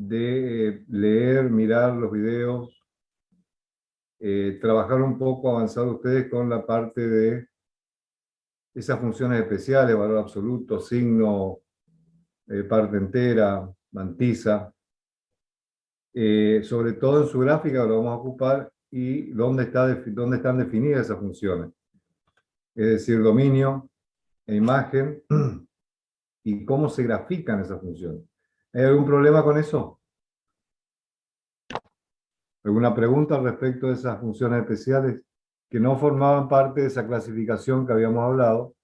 de leer, mirar los videos, trabajar un poco, avanzar ustedes con la parte de esas funciones especiales, valor absoluto, signo, parte entera, mantisa, sobre todo en su gráfica lo vamos a ocupar y dónde están definidas esas funciones. Es decir, dominio e imagen y cómo se grafican esas funciones. ¿Hay algún problema con eso? ¿Alguna pregunta al respecto de esas funciones especiales que no formaban parte de esa clasificación que habíamos hablado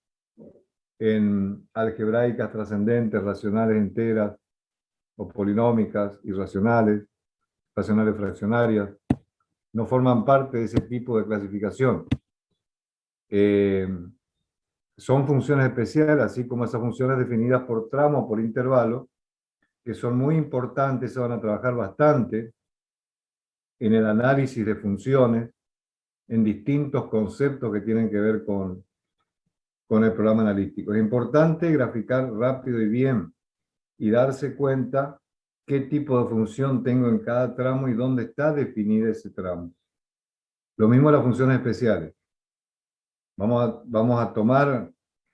en algebraicas trascendentes, racionales enteras o polinómicas, irracionales, racionales fraccionarias? No forman parte de ese tipo de clasificación. Son funciones especiales, así como esas funciones definidas por tramo o por intervalo, que son muy importantes, se van a trabajar bastante en el análisis de funciones, en distintos conceptos que tienen que ver con el programa analítico. Es importante graficar rápido y bien y darse cuenta qué tipo de función tengo en cada tramo y dónde está definida ese tramo. Lo mismo las funciones especiales. Vamos a tomar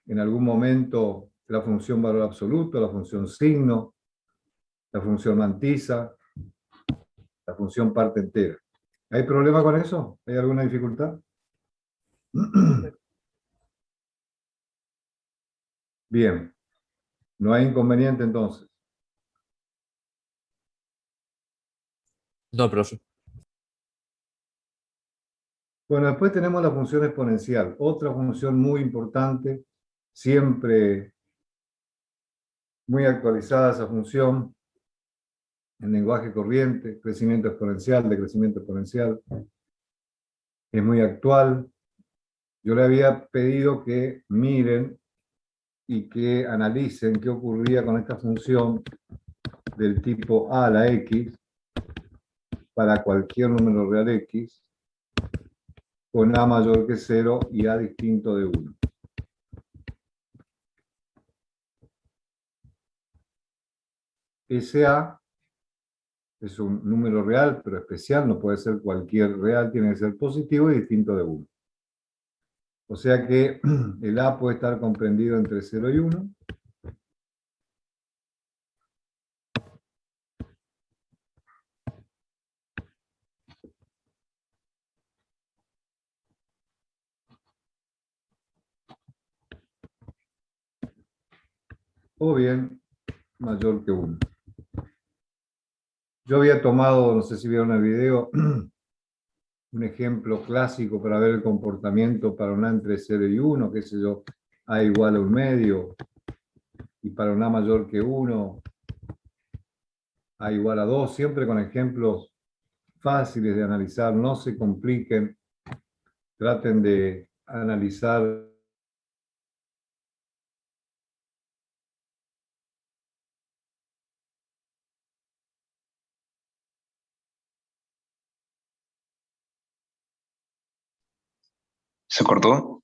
en algún momento la función valor absoluto, la función signo, la función mantisa, la función parte entera. ¿Hay problema con eso? ¿Hay alguna dificultad? Bien, no hay inconveniente entonces. No, profe. Bueno, después tenemos la función exponencial, otra función muy importante, siempre muy actualizada esa función en lenguaje corriente, crecimiento exponencial, decrecimiento exponencial, es muy actual. Yo le había pedido que miren y que analicen qué ocurría con esta función del tipo a a la x para cualquier número real x con a mayor que 0 y a distinto de 1. Ese a es un número real, pero especial, no puede ser cualquier real, tiene que ser positivo y distinto de 1. O sea que el a puede estar comprendido entre 0 y 1. O bien mayor que 1. Yo había tomado, no sé si vieron el video, un ejemplo clásico para ver el comportamiento para un a entre 0 y 1, qué sé yo, a igual a 1 medio, y para un a mayor que 1, a igual a 2, siempre con ejemplos fáciles de analizar, no se compliquen, traten de analizar. ¿Se cortó?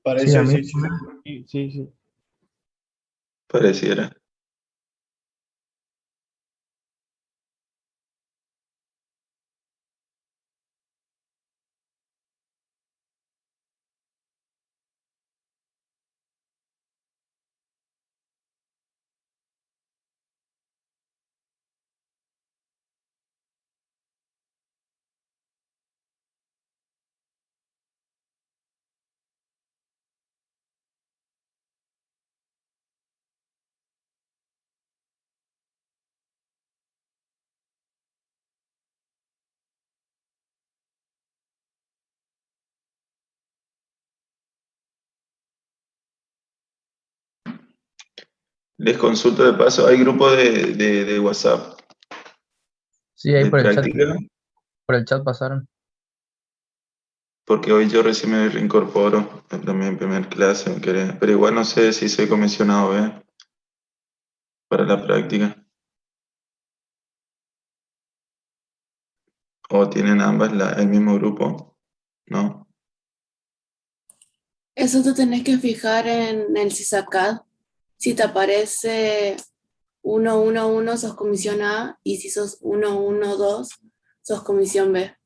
Parece, a mí, sí, sí, sí, sí. Pareciera. Les consulto de paso, ¿hay grupo de WhatsApp Sí, ahí de práctica? por el chat pasaron. Porque hoy yo recién me reincorporo, también primer clase, pero igual no sé si soy comisionado B para la práctica. ¿O tienen ambas el mismo grupo? ¿No? Eso te tenés que fijar en el CISACAD. Si te aparece 1, 1, 1 sos comisión A y si sos 1, 1, 2 sos comisión B.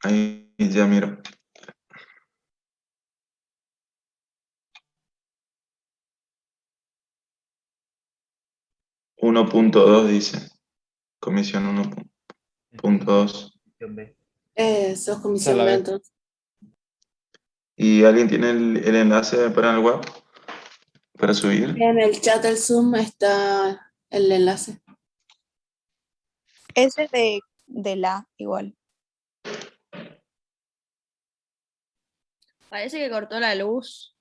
Ahí ya miro. Uno punto dos dice. Comisión 1.2. Sos comisión la B B. entonces. ¿Y alguien tiene el enlace para el web? ¿Para subir? En el chat del Zoom está el enlace. Ese de la igual. Parece que cortó la luz.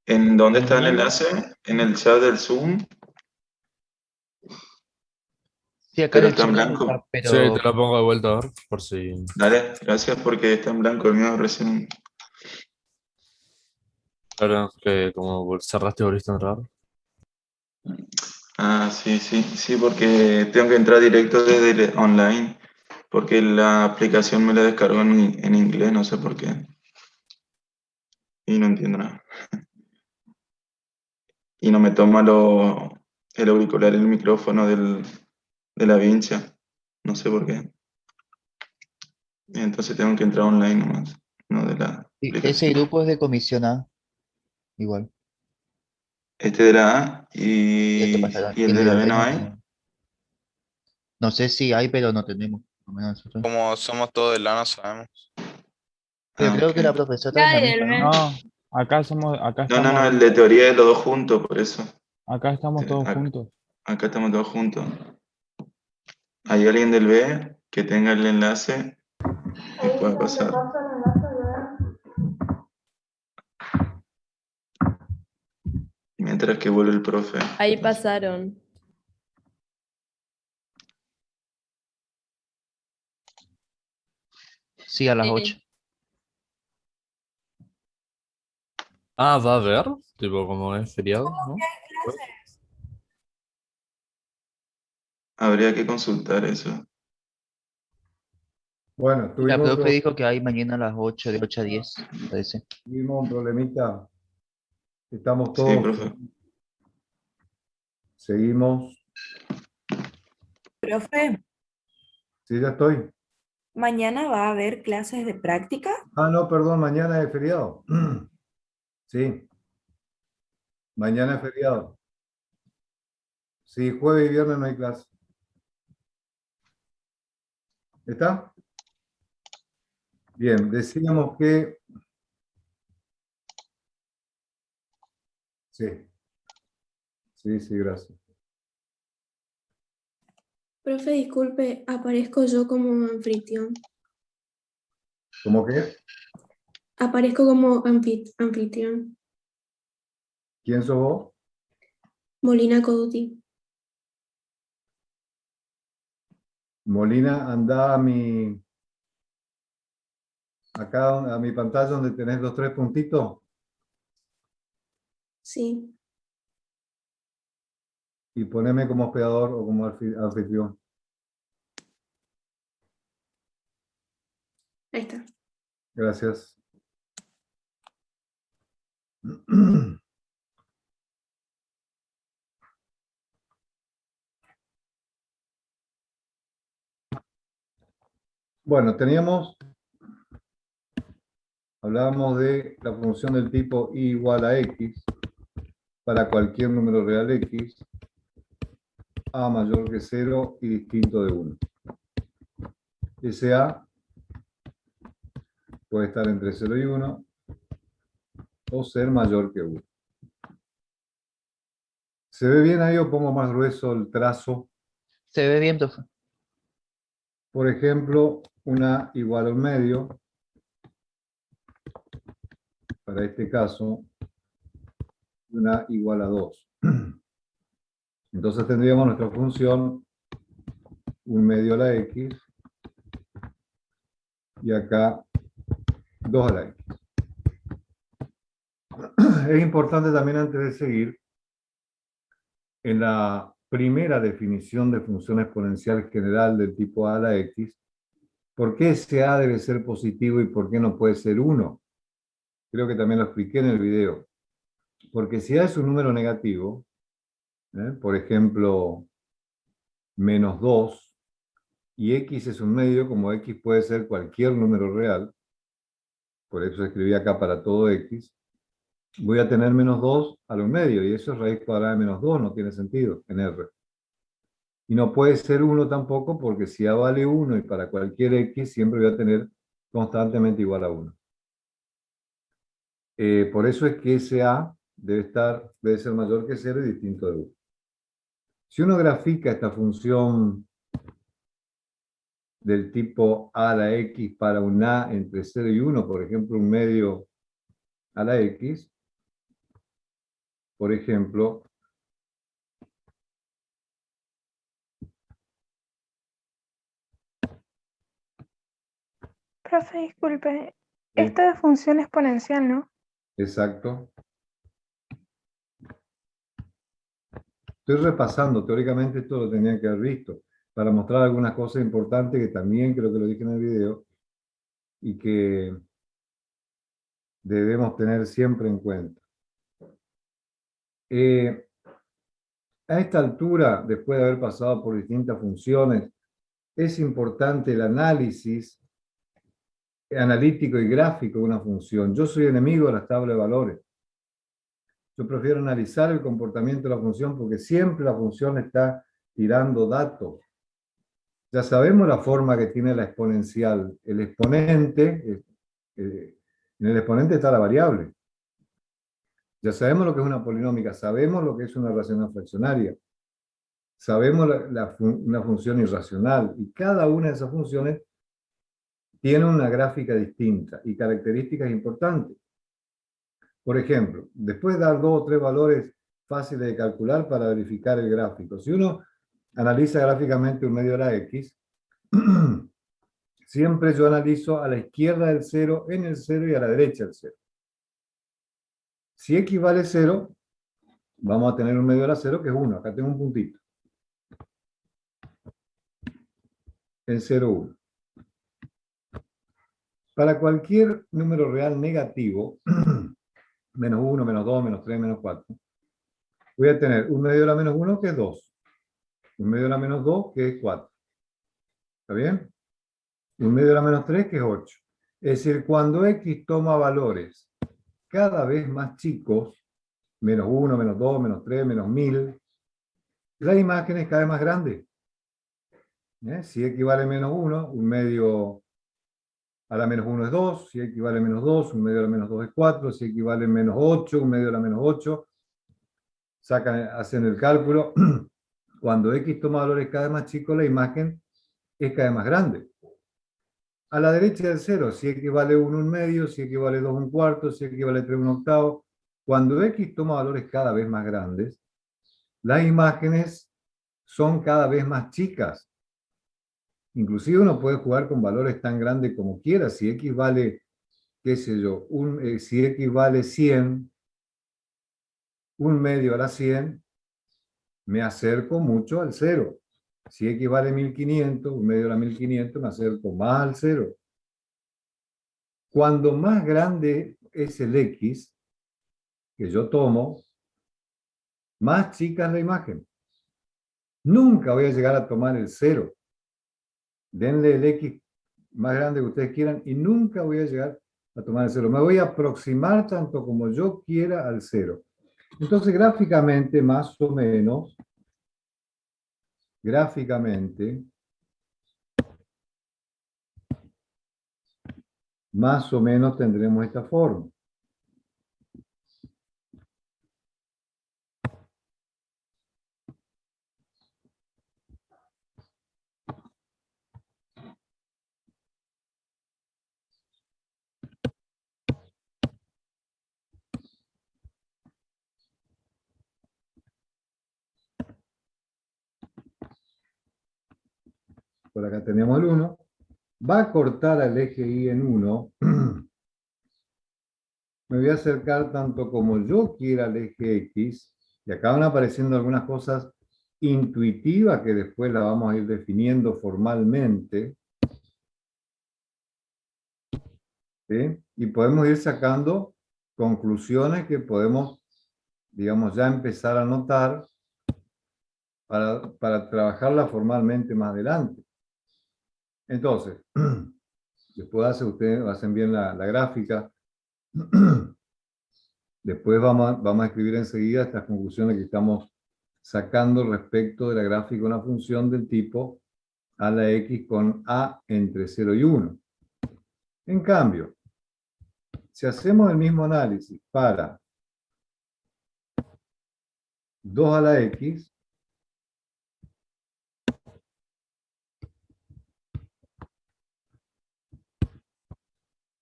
¿En dónde está el enlace? ¿En el chat del Zoom? Sí, acá Pero en el está en chat blanco. está, Sí, pero te la pongo de vuelta a ver, por si... Dale, gracias porque está en blanco el mío recién. Claro, que como cerraste y volviste a entrar. Ah, sí, sí, sí, porque tengo que entrar directo desde el online, porque la aplicación me la descargó en inglés, no sé por qué. Y no entiendo nada. Y no me toma el auricular, el micrófono de la vincha. No sé por qué. Y entonces tengo que entrar online nomás, no de la sí, ese aplicación. grupo es de comisión A, igual. Este de la A Y el que pasará. y Y el el de de la la B B no no hay. tenemos. No sé si hay, pero no tenemos. Por lo menos nosotros. Como somos todos de la no sabemos. Pero Ah, creo que la ok. profesora es la Nadie misma, del ¿no? B. No, acá No, no, no, estamos, el de teoría es los dos juntos, por eso. acá estamos todos Acá, juntos. acá estamos todos juntos. ¿Hay alguien del B que tenga el enlace y pueda pasar? Mientras que vuelve el profe. Ahí pasaron. Sí, a las Sí. 8. Ah, va a haber, tipo como es feriado, ¿no? Habría que consultar eso. Bueno, La profe dijo que hay mañana a las 8, de 8 a 10, me parece. tuvimos un problemita. Estamos Sí, todos, profe. seguimos. Profe, Sí, ya estoy. ¿mañana va a haber clases de práctica? Ah, no, perdón, mañana es feriado. Sí, mañana es feriado. Sí, jueves y viernes no hay clase. ¿Está? Bien, decíamos que... Sí, sí, sí, gracias. Profe, disculpe, aparezco yo como anfitrión. ¿Cómo qué? Aparezco como anfitrión. ¿Quién sos vos? Molina Couti. Molina, anda acá a mi pantalla donde tenés los tres puntitos Sí. y poneme como hospedador o como anfitrión. Ahí está. Gracias. Bueno, hablábamos de la función del tipo i igual a x para cualquier número real x, a mayor que 0 y distinto de 1. Ese a puede estar entre 0 y 1 o ser mayor que 1. ¿Se ve bien ahí o pongo más grueso el trazo? Se ve bien, profe. Por ejemplo, una igual a un medio, para este caso, y una igual a 2. Entonces tendríamos nuestra función 1 medio a la x y acá 2 a la x. Es importante también antes de seguir, en la primera definición de función exponencial general del tipo a la x, ¿por qué ese a debe ser positivo y por qué no puede ser 1? Creo que también lo expliqué en el video. Porque si A es un número negativo, por ejemplo, -2, y X es un medio, como X puede ser cualquier número real, por eso escribí acá para todo X, voy a tener -2 a lo medio, y eso es raíz cuadrada de -2, no tiene sentido en R. Y no puede ser 1 tampoco, porque si A vale 1 y para cualquier X, siempre voy a tener constantemente igual a 1. Por eso es que ese A debe ser mayor que 0 y distinto de 1. Si uno grafica esta función del tipo a a la x para un A entre 0 y 1, por ejemplo, un medio a la x, por ejemplo, Profe, disculpe. Esto es función exponencial, ¿no? exacto. Estoy repasando, teóricamente esto lo tenían que haber visto, para mostrar algunas cosas importantes que también creo que lo dije en el video y que debemos tener siempre en cuenta. A esta altura, después de haber pasado por distintas funciones, es importante el análisis analítico y gráfico de una función. Yo soy enemigo de las tablas de valores. Yo prefiero analizar el comportamiento de la función porque siempre la función está tirando datos. Ya sabemos la forma que tiene la exponencial. El exponente, en el exponente está la variable. Ya sabemos lo que es una polinómica, sabemos lo que es una racional fraccionaria. Sabemos una función irracional y cada una de esas funciones tiene una gráfica distinta y características importantes. Por ejemplo, después de dar 2 o 3 valores fáciles de calcular para verificar el gráfico. Si uno analiza gráficamente un medio de la X, siempre yo analizo a la izquierda del 0, en el 0 y a la derecha del 0. Si X vale 0, vamos a tener un medio de la 0 que es 1. Acá tengo un puntito. El 0, 1. Para cualquier número real negativo, menos 1, menos 2, menos 3, menos 4, voy a tener un medio de la menos 1 que es 2. Un medio de la menos 2 que es 4. ¿Está bien? Un medio de la menos 3 que es 8. Es decir, cuando X toma valores cada vez más chicos, menos 1, menos 2, menos 3, menos 1000, la imagen es cada vez más grande. Si X vale menos 1, un medio a la menos 1 es 2, si X vale menos 2, un medio a la menos 2 es 4, si X vale menos 8, un medio a la menos 8, hacen el cálculo. Cuando X toma valores cada vez más chicos, la imagen es cada vez más grande. A la derecha del 0, si X vale 1 un medio, si X vale 2 un cuarto, si X vale 3 un octavo. Cuando X toma valores cada vez más grandes, las imágenes son cada vez más chicas. Inclusive uno puede jugar con valores tan grandes como quiera. Si X vale, qué sé yo, si X vale 100, un medio a la 100, me acerco mucho al 0. Si X vale 1500, un medio a la 1500, me acerco más al 0. Cuando más grande es el X que yo tomo, más chica es la imagen. Nunca voy a llegar a tomar el 0. Denle el X más grande que ustedes quieran y nunca voy a llegar a tomar el 0. Me voy a aproximar tanto como yo quiera al 0. Entonces, gráficamente, más o menos, tendremos esta forma. Por acá tenemos el 1. Va a cortar al eje Y en 1. Me voy a acercar tanto como yo quiera al eje X. Y acá van apareciendo algunas cosas intuitivas que después las vamos a ir definiendo formalmente. ¿Sí? Y podemos ir sacando conclusiones que podemos digamos, ya empezar a anotar para trabajarla formalmente más adelante. Entonces, después ustedes hacen bien la gráfica. Después vamos a escribir enseguida estas conclusiones que estamos sacando respecto de la gráfica de una función del tipo a la x con a entre 0 y 1. En cambio, si hacemos el mismo análisis para 2 a la x,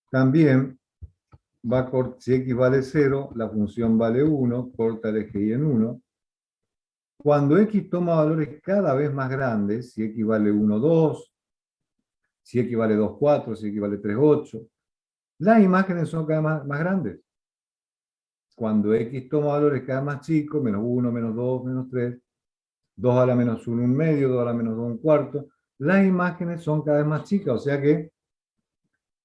también si x vale 0, la función vale 1, corta el eje y en 1. Cuando x toma valores cada vez más grandes, si x vale 1, 2, si x vale 2, 4, si x vale 3, 8, las imágenes son cada vez más grandes. Cuando x toma valores cada vez más chicos, menos 1, menos 2, menos 3, 2 a la menos 1, un medio, 2 a la menos 2, un cuarto, las imágenes son cada vez más chicas, o sea que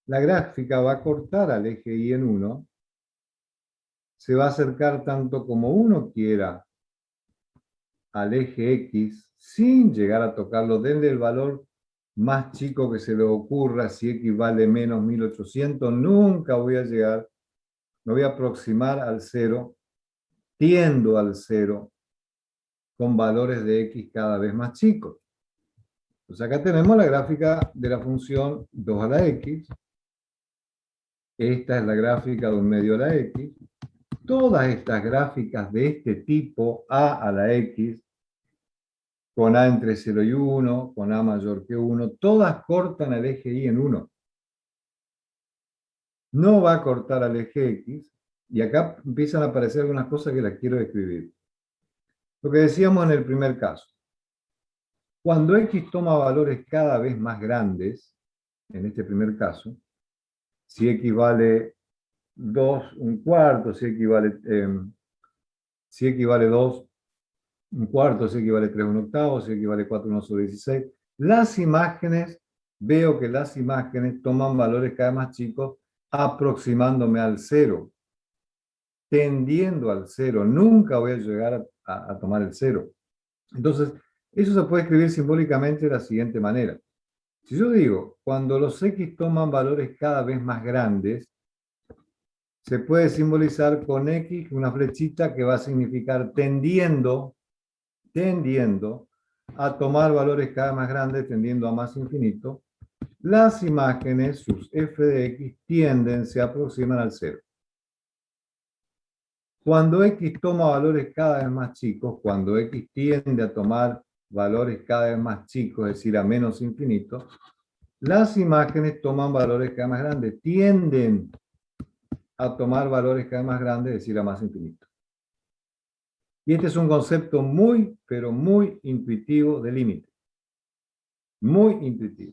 la gráfica va a cortar al eje y en 1, se va a acercar tanto como uno quiera al eje X sin llegar a tocarlo desde el valor más chico que se le ocurra. Si X vale menos 1800, nunca voy a llegar, me voy a aproximar al 0, tiendo al 0, con valores de X cada vez más chicos. Pues acá tenemos la gráfica de la función 2 a la X. Esta es la gráfica de un medio a la X. Todas estas gráficas de este tipo, a la X, con a entre 0 y 1, con a mayor que 1, todas cortan al eje y en 1. No va a cortar al eje X, y acá empiezan a aparecer algunas cosas que las quiero describir. Lo que decíamos en el primer caso. Cuando X toma valores cada vez más grandes, en este primer caso, si X vale 2, un cuarto, si X vale 2, un cuarto, si equivale 3, un octavo, si equivale 4, 1 sobre 16. Las imágenes, veo que las imágenes toman valores cada vez más chicos, aproximándome al 0, tendiendo al 0. Nunca voy a llegar a tomar el 0. Entonces, eso se puede escribir simbólicamente de la siguiente manera. Si yo digo, cuando los X toman valores cada vez más grandes, se puede simbolizar con X una flechita que va a significar tendiendo a tomar valores cada vez más grandes, tendiendo a más infinito. Las imágenes, sus f de x, se aproximan al 0. Cuando x toma valores cada vez más chicos, cuando x tiende a tomar valores cada vez más chicos, es decir, a menos infinito, las imágenes toman valores cada vez más grandes, tienden a tomar valores cada vez más grandes, es decir, a más infinito. Y este es un concepto muy, pero muy intuitivo de límite. Muy intuitivo.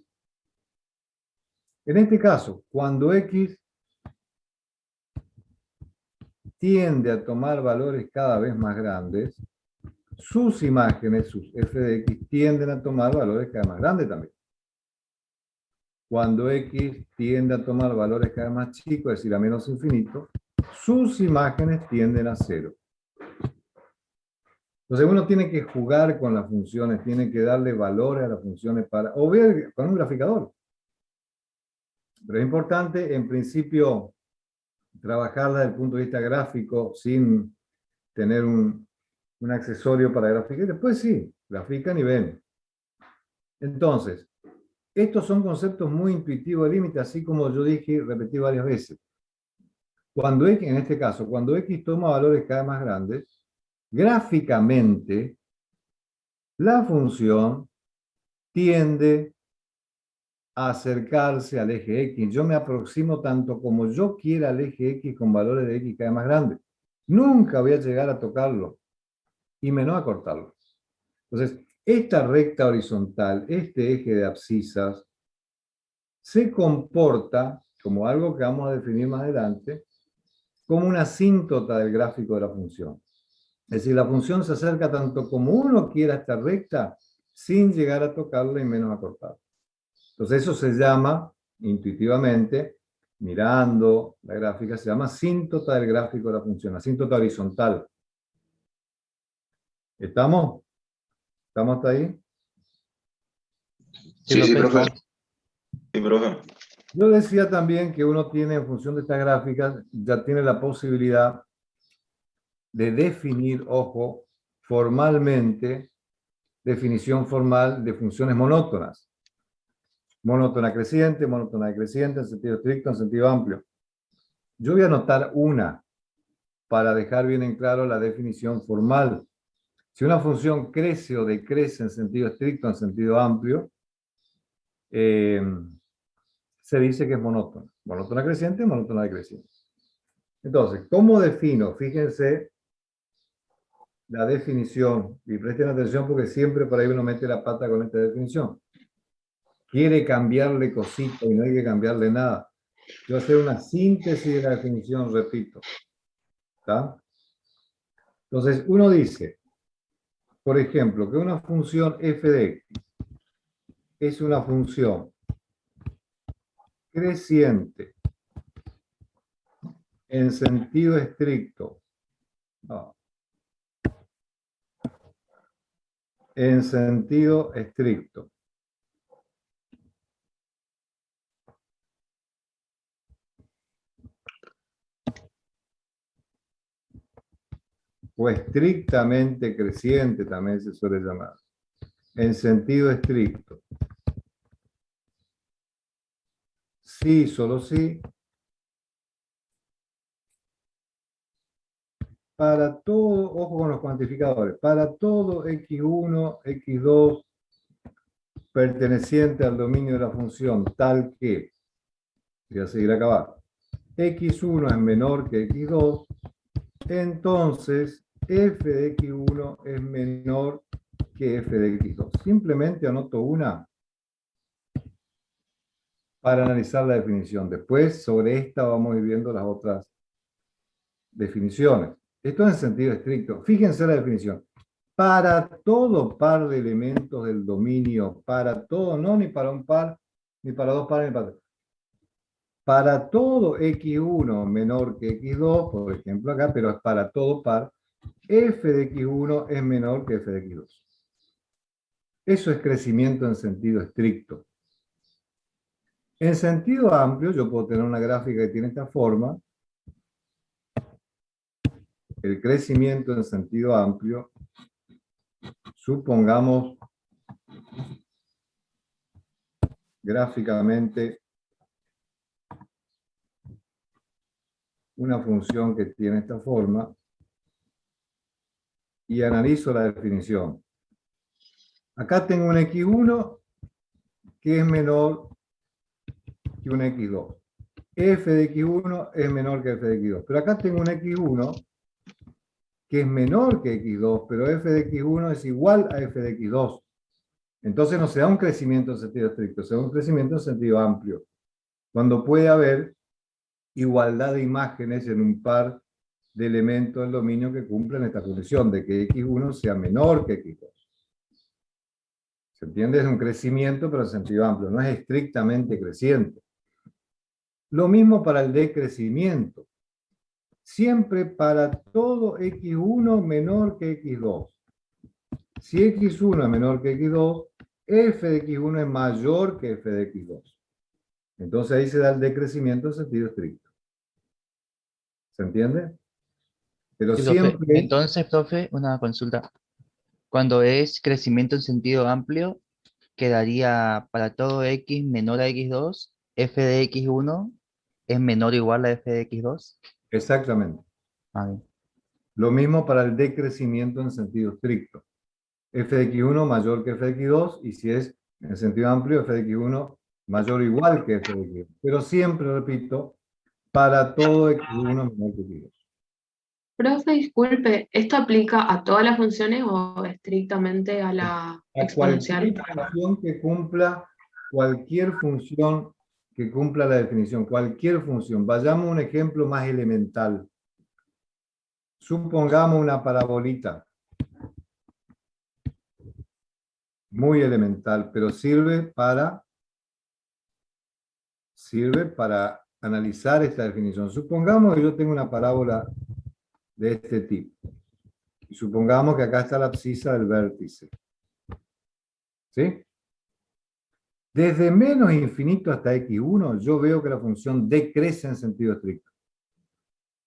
En este caso, cuando x tiende a tomar valores cada vez más grandes, sus imágenes, sus f de x, tienden a tomar valores cada vez más grandes también. Cuando x tiende a tomar valores cada vez más chicos, es decir, a menos infinito, sus imágenes tienden a 0. Entonces uno tiene que jugar con las funciones, tiene que darle valores a las funciones o ver con un graficador. Pero es importante, en principio, trabajarla desde el punto de vista gráfico sin tener un accesorio para graficar. Y después sí, grafican y ven. Entonces, estos son conceptos muy intuitivos de límite, así como yo dije y repetí varias veces. Cuando X, en este caso, cuando X toma valores cada vez más grandes, gráficamente, la función tiende a acercarse al eje X. Yo me aproximo tanto como yo quiera al eje X con valores de X cada vez más grandes. Nunca voy a llegar a tocarlo, y menos a cortarlo. Entonces, esta recta horizontal, este eje de abscisas, se comporta como algo que vamos a definir más adelante, como una asíntota del gráfico de la función. Es decir, la función se acerca tanto como uno quiera a esta recta, sin llegar a tocarla y menos a cortarla. Entonces eso se llama, intuitivamente, mirando la gráfica, se llama asíntota del gráfico de la función, asíntota horizontal. ¿Estamos? ¿Estamos hasta ahí? Sí, sí, profe. vamos. Sí, profe. Yo decía también que uno tiene, en función de estas gráficas, ya tiene la posibilidad de definir, ojo, formalmente, definición formal de funciones monótonas. Monótona creciente, monótona decreciente, en sentido estricto, en sentido amplio. Yo voy a anotar una para dejar bien en claro la definición formal. Si una función crece o decrece en sentido estricto, en sentido amplio, se dice que es monótona. Monótona creciente, monótona decreciente. Entonces, ¿cómo defino? Fíjense la definición, y presten atención porque siempre por ahí uno mete la pata con esta definición. Quiere cambiarle cositas y no hay que cambiarle nada. Yo voy a hacer una síntesis de la definición, repito. ¿Está? Entonces, uno dice, por ejemplo, que una función f de x es una función creciente en sentido estricto. En sentido estricto. O estrictamente creciente también se suele llamar. En sentido estricto. Sí, solo sí. Para todo, ojo con los cuantificadores, para todo x1, x2 perteneciente al dominio de la función tal que, voy a seguir acá abajo, x1 es menor que x2, entonces f de x1 es menor que f de x2. Simplemente anoto una para analizar la definición. Después, sobre esta vamos a ir viendo las otras definiciones. Esto es en sentido estricto. Fíjense la definición. Para todo par de elementos del dominio, para todo, no ni para un par, ni para dos pares, ni para tres. Para todo x1 menor que x2, por ejemplo acá, pero es para todo par, f de x1 es menor que f de x2. Eso es crecimiento en sentido estricto. En sentido amplio, yo puedo tener una gráfica que tiene esta forma. El crecimiento en sentido amplio, supongamos gráficamente una función que tiene esta forma y analizo la definición. Acá tengo un x1 que es menor que un x2. F de x1 es menor que f de x2. Pero acá tengo un x1 que es menor que x2, pero f de x1 es igual a f de x2. Entonces no se da un crecimiento en sentido estricto, se da un crecimiento en sentido amplio. Cuando puede haber igualdad de imágenes en un par de elementos del dominio que cumplen esta condición de que x1 sea menor que x2. ¿Se entiende? Es un crecimiento, pero en sentido amplio, no es estrictamente creciente. Lo mismo para el decrecimiento. Siempre para todo x1 menor que x2. Si x1 es menor que x2, f de x1 es mayor que f de x2. Entonces ahí se da el decrecimiento en sentido estricto. ¿Se entiende? Pero Sí, profe. siempre... Entonces, profe, una consulta. Cuando es crecimiento en sentido amplio, quedaría para todo x menor a x2, f de x1 es menor o igual a f de x2. Exactamente. Ah, bien. Lo mismo para el decrecimiento en sentido estricto. F de x1 mayor que f de x2, y si es en sentido amplio, f de x1 mayor o igual que f de x2. Pero siempre, repito, para todo x1 menor que x2. Profe, disculpe, ¿esto aplica a todas las funciones o estrictamente a la A exponencial? cualquier función que cumpla la definición, cualquier función. Vayamos a un ejemplo más elemental. Supongamos una parabolita. Muy elemental, pero sirve para analizar esta definición. Supongamos que yo tengo una parábola de este tipo. Y supongamos que acá está la abscisa del vértice. ¿Sí? Desde menos infinito hasta x1, yo veo que la función decrece en sentido estricto.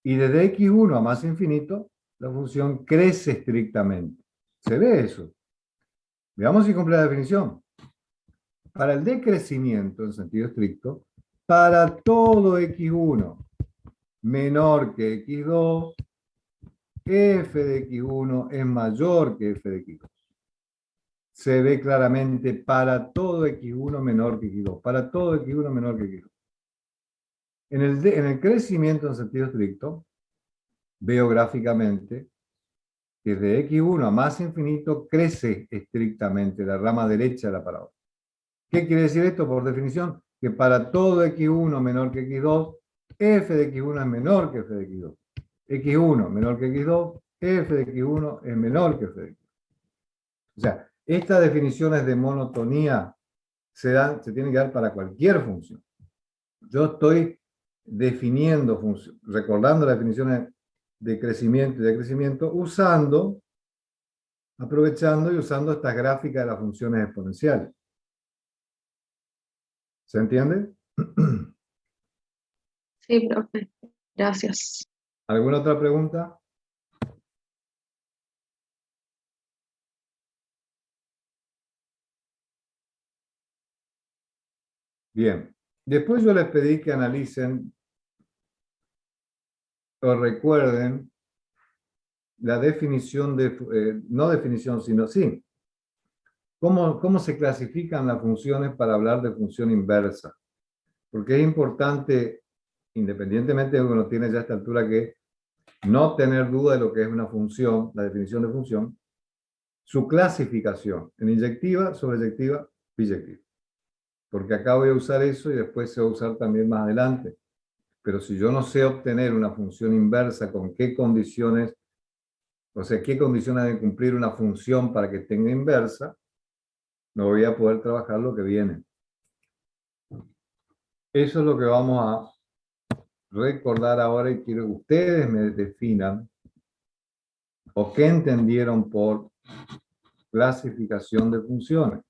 Y desde x1 a más infinito, la función crece estrictamente. ¿Se ve eso? Veamos si cumple la definición. Para el decrecimiento en sentido estricto, para todo x1 menor que x2, f de x1 es mayor que f de x2. Se ve claramente para todo x1 menor que x2. Para todo x1 menor que x2. En el crecimiento en sentido estricto, veo gráficamente que de x1 a más infinito crece estrictamente la rama derecha de la parábola. ¿Qué quiere decir esto? Por definición, que para todo x1 menor que x2, f de x1 es menor que f de x2. x1 menor que x2, f de x1 es menor que f de x2. O sea, estas definiciones de monotonía se tienen que dar para cualquier función. Yo estoy definiendo funciones, recordando las definiciones de crecimiento y decrecimiento, aprovechando y usando estas gráficas de las funciones exponenciales. ¿Se entiende? Sí, profe. Gracias. ¿Alguna otra pregunta? Bien. Después yo les pedí que analicen o recuerden la definición de, no definición, sino sí. ¿Cómo se clasifican las funciones para hablar de función inversa? Porque es importante, independientemente de que uno tiene ya a esta altura, que no tener duda de lo que es una función, la definición de función, su clasificación en inyectiva, sobreyectiva, biyectiva. Porque acá voy a usar eso y después se va a usar también más adelante. Pero si yo no sé obtener una función inversa, con qué condiciones, o sea, qué condiciones debe cumplir una función para que tenga inversa, no voy a poder trabajar lo que viene. Eso es lo que vamos a recordar ahora y quiero que ustedes me definan o qué entendieron por clasificación de funciones.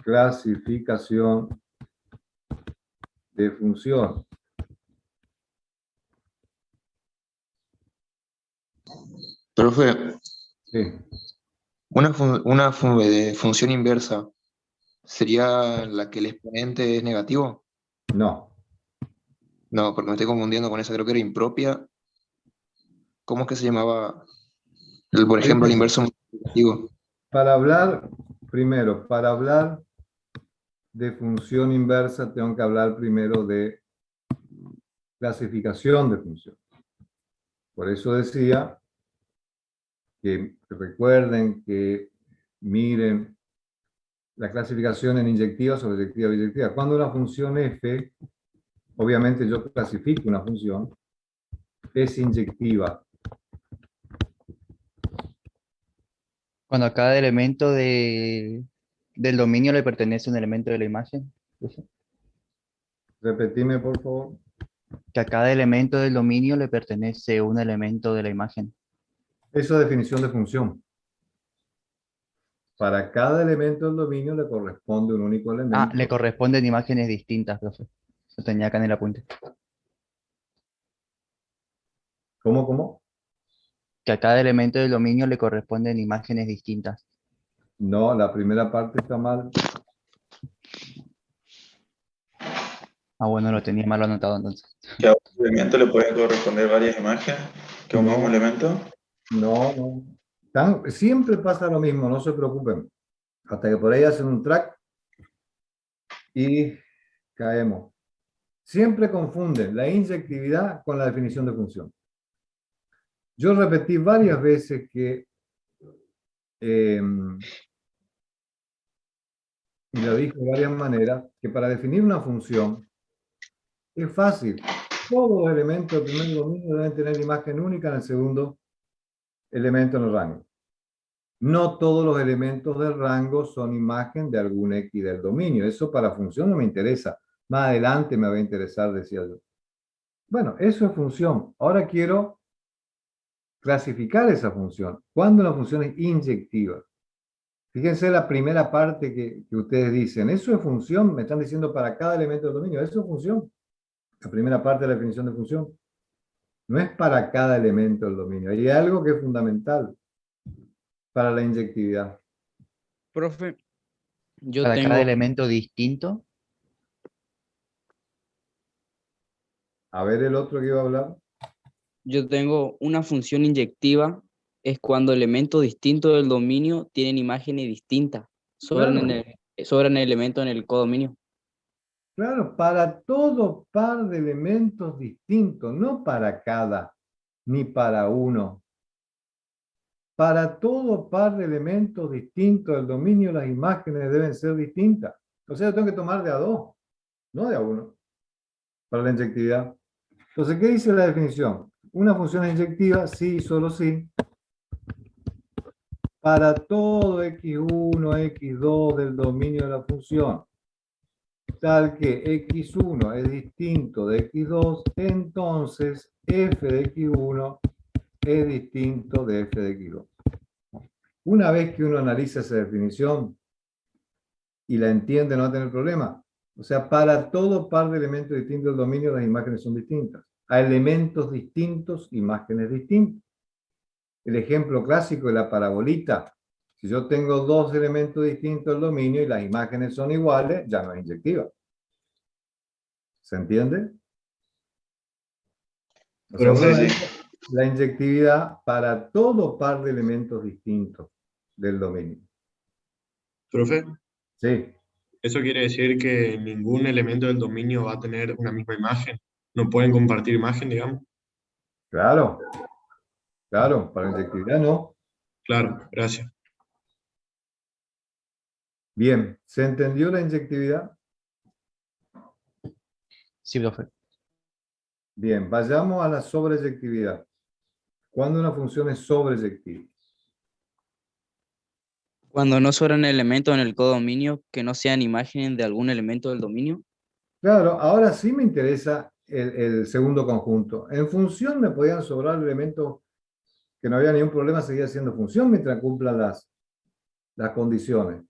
Clasificación de funciones. Profe, Sí. una función inversa sería la que el exponente es negativo. No. No, porque me estoy confundiendo con esa, creo que era impropia. ¿Cómo es que se llamaba? Por ejemplo, el inverso multiplicativo. Para hablar, primero, para hablar de función inversa, tengo que hablar primero de clasificación de funciones. Por eso decía que recuerden, que miren la clasificación en inyectiva, sobreyectiva, biyectiva. Cuando una función f, obviamente yo clasifico una función, es inyectiva. Cuando a cada elemento del dominio le pertenece un elemento de la imagen. Repetime, por favor. Que a cada elemento del dominio le pertenece un elemento de la imagen. Eso es definición de función. Para cada elemento del dominio le corresponde un único elemento. Ah, le corresponden imágenes distintas, profe. Lo tenía acá en el apunte. ¿Cómo? Que a cada elemento del dominio le corresponden imágenes distintas. No, la primera parte está mal. Ah, bueno, lo tenía mal anotado entonces. ¿Que a un elemento le pueden corresponder varias imágenes? ¿Que a un mismo elemento? No. Siempre pasa lo mismo, no se preocupen. Hasta que por ahí hacen un track y caemos. Siempre confunden la inyectividad con la definición de función. Yo repetí varias veces que, y lo dije de varias maneras, que para definir una función es fácil. Todos los elementos del primer dominio deben tener imagen única en el segundo elemento en el rango. No todos los elementos del rango son imagen de algún X del dominio. Eso para función no me interesa. Más adelante me va a interesar, decía yo. Bueno, eso es función. Ahora quiero clasificar esa función. ¿Cuándo una función es inyectiva? Fíjense la primera parte que ustedes dicen. Eso es función, me están diciendo para cada elemento del dominio. Eso es función. La primera parte de la definición de función. No es para cada elemento del dominio. Hay algo que es fundamental para la inyectividad. Profe, yo Para cada tengo, elemento distinto. A ver el otro que iba a hablar. yo tengo una función inyectiva, es cuando elementos distintos del dominio tienen imágenes distintas, sobran Claro. sobran elementos en el codominio. Claro, para todo par de elementos distintos, no para cada, ni para uno. Para todo par de elementos distintos del dominio, las imágenes deben ser distintas. O sea, yo tengo que tomar de a dos, no de a uno, para la inyectividad. Entonces, ¿qué dice la definición? Una función inyectiva, sí, solo sí, para todo x1, x2 del dominio de la función, tal que x1 es distinto de x2, entonces f de x1 es distinto de f de x2. Una vez que uno analiza esa definición y la entiende, no va a tener problema. O sea, para todo par de elementos distintos del dominio, las imágenes son distintas. A elementos distintos, imágenes distintas. El ejemplo clásico de la parabolita. Si yo tengo dos elementos distintos del dominio y las imágenes son iguales, ya no es inyectiva. ¿Se entiende? O sea, Sí, uno sí. dice la inyectividad para todo par de elementos distintos del dominio. Profe, Sí, ¿eso quiere decir que ningún elemento del dominio va a tener una misma imagen? ¿No pueden compartir imagen, digamos? claro, claro, para la inyectividad no. Claro, gracias. Bien, ¿se entendió la inyectividad? Sí, profe. Bien, vayamos a la sobreyectividad. ¿Cuándo una función es sobreyectiva? Cuando no sobran elementos en el codominio que no sean imágenes de algún elemento del dominio. Claro, ahora sí me interesa el segundo conjunto. En función me podían sobrar elementos que no había ningún problema, seguía siendo función mientras cumplan las condiciones.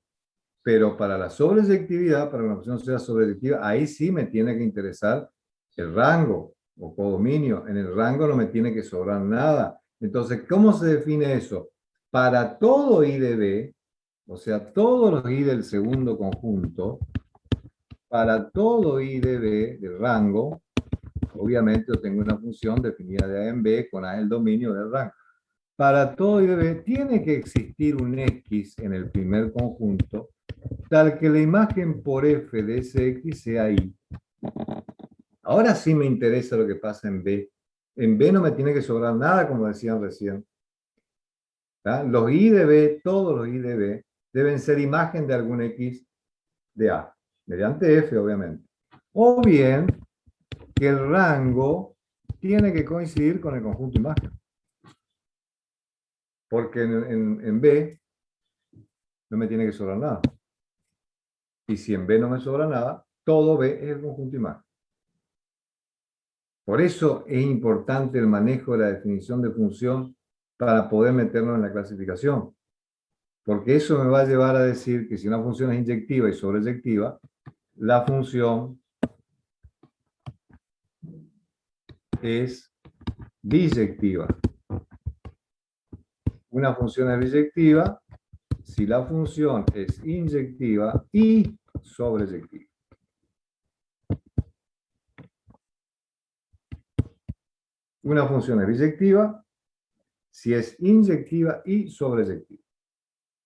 Pero para la sobreyectividad, para que una función sea sobreyectiva, ahí sí me tiene que interesar el rango o codominio. En el rango no me tiene que sobrar nada. Entonces, ¿cómo se define eso? Para todo I de B, o sea, todos los I del segundo conjunto, para todo I de B del rango, obviamente yo tengo una función definida de A en B con A el dominio del rango. Para todo I de B tiene que existir un X en el primer conjunto, tal que la imagen por F de ese X sea I. Ahora sí me interesa lo que pasa en B. En B no me tiene que sobrar nada, como decían recién. ¿Tá? Los I de B, todos los I de B, deben ser imagen de algún X de A, mediante F, obviamente. O bien, que el rango tiene que coincidir con el conjunto imagen. Porque en B no me tiene que sobrar nada. Y si en B no me sobra nada, todo B es el conjunto imagen. Por eso es importante el manejo de la definición de función para poder meternos en la clasificación. Porque eso me va a llevar a decir que si una función es inyectiva y sobreyectiva, la función es biyectiva. Una función es biyectiva si la función es inyectiva y sobreyectiva. Una función es biyectiva si es inyectiva y sobreyectiva.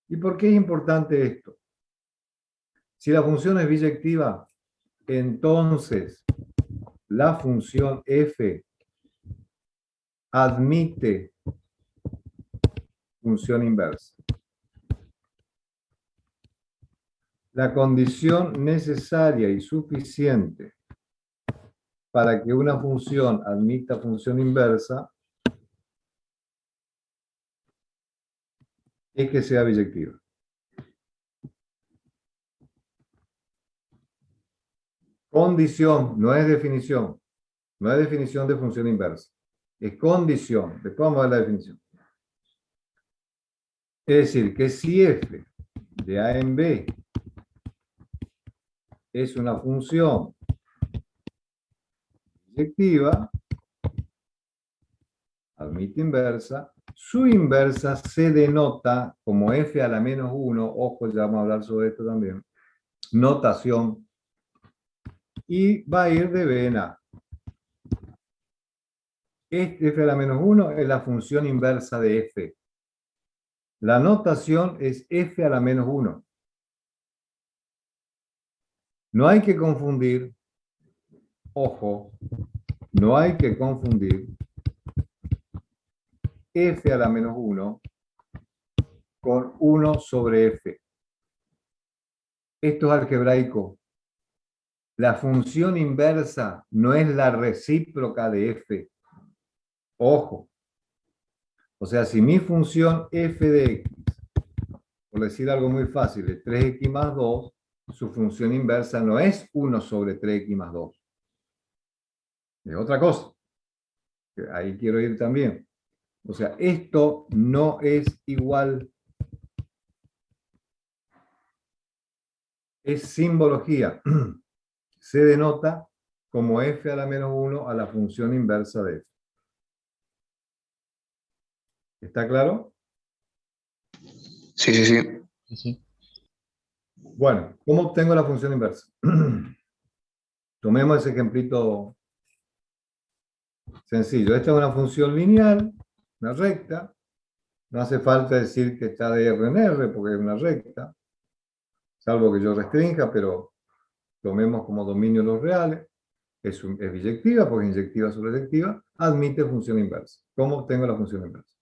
¿Y por qué es importante esto? Si la función es biyectiva, entonces la función f admite función inversa. La condición necesaria y suficiente para que una función admita función inversa es que sea biyectiva. Condición, no es definición. No es definición de función inversa. Es condición. Después vamos a ver la definición. Es decir, que si f de a en b es una función biyectiva, admite inversa, su inversa se denota como f a la menos 1, ojo, ya vamos a hablar sobre esto también, notación, y va a ir de b en a. Este f a la menos 1 es la función inversa de f. La notación es f a la menos 1. No hay que confundir, ojo, no hay que confundir f a la menos 1 con 1 sobre f. Esto es algebraico. La función inversa no es la recíproca de f. Ojo. O sea, si mi función f de x, por decir algo muy fácil, es 3x más 2, su función inversa no es 1 sobre 3x más 2. Es otra cosa. Ahí quiero ir también. O sea, esto no es igual. Es simbología. Se denota como f a la menos 1 a la función inversa de f. ¿Está claro? Sí, sí, sí. Sí. Bueno, ¿cómo obtengo la función inversa? Tomemos ese ejemplito sencillo. Esta es una función lineal, una recta. No hace falta decir que está de R en R porque es una recta, salvo que yo restrinja, pero tomemos como dominio los reales. Es biyectiva porque es inyectiva sobre eyectiva. Admite función inversa. ¿Cómo obtengo la función inversa?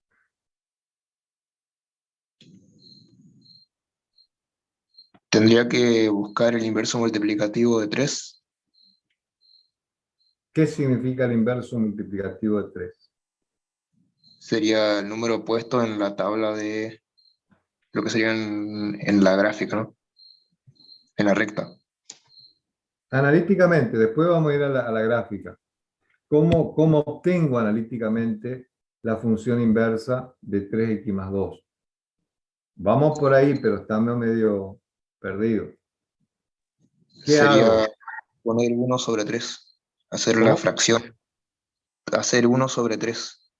Tendría que buscar el inverso multiplicativo de 3. ¿Qué significa el inverso multiplicativo de 3? Sería el número puesto en la tabla de lo que sería en la gráfica, ¿no? En la recta. Analíticamente, después vamos a ir a la gráfica. ¿Cómo obtengo analíticamente la función inversa de 3x más 2? Vamos por ahí, pero estamos medio perdidos. ¿Qué Sería hago? poner 1 sobre 3. Hacer ¿Cómo? la fracción. Hacer 1 sobre 3.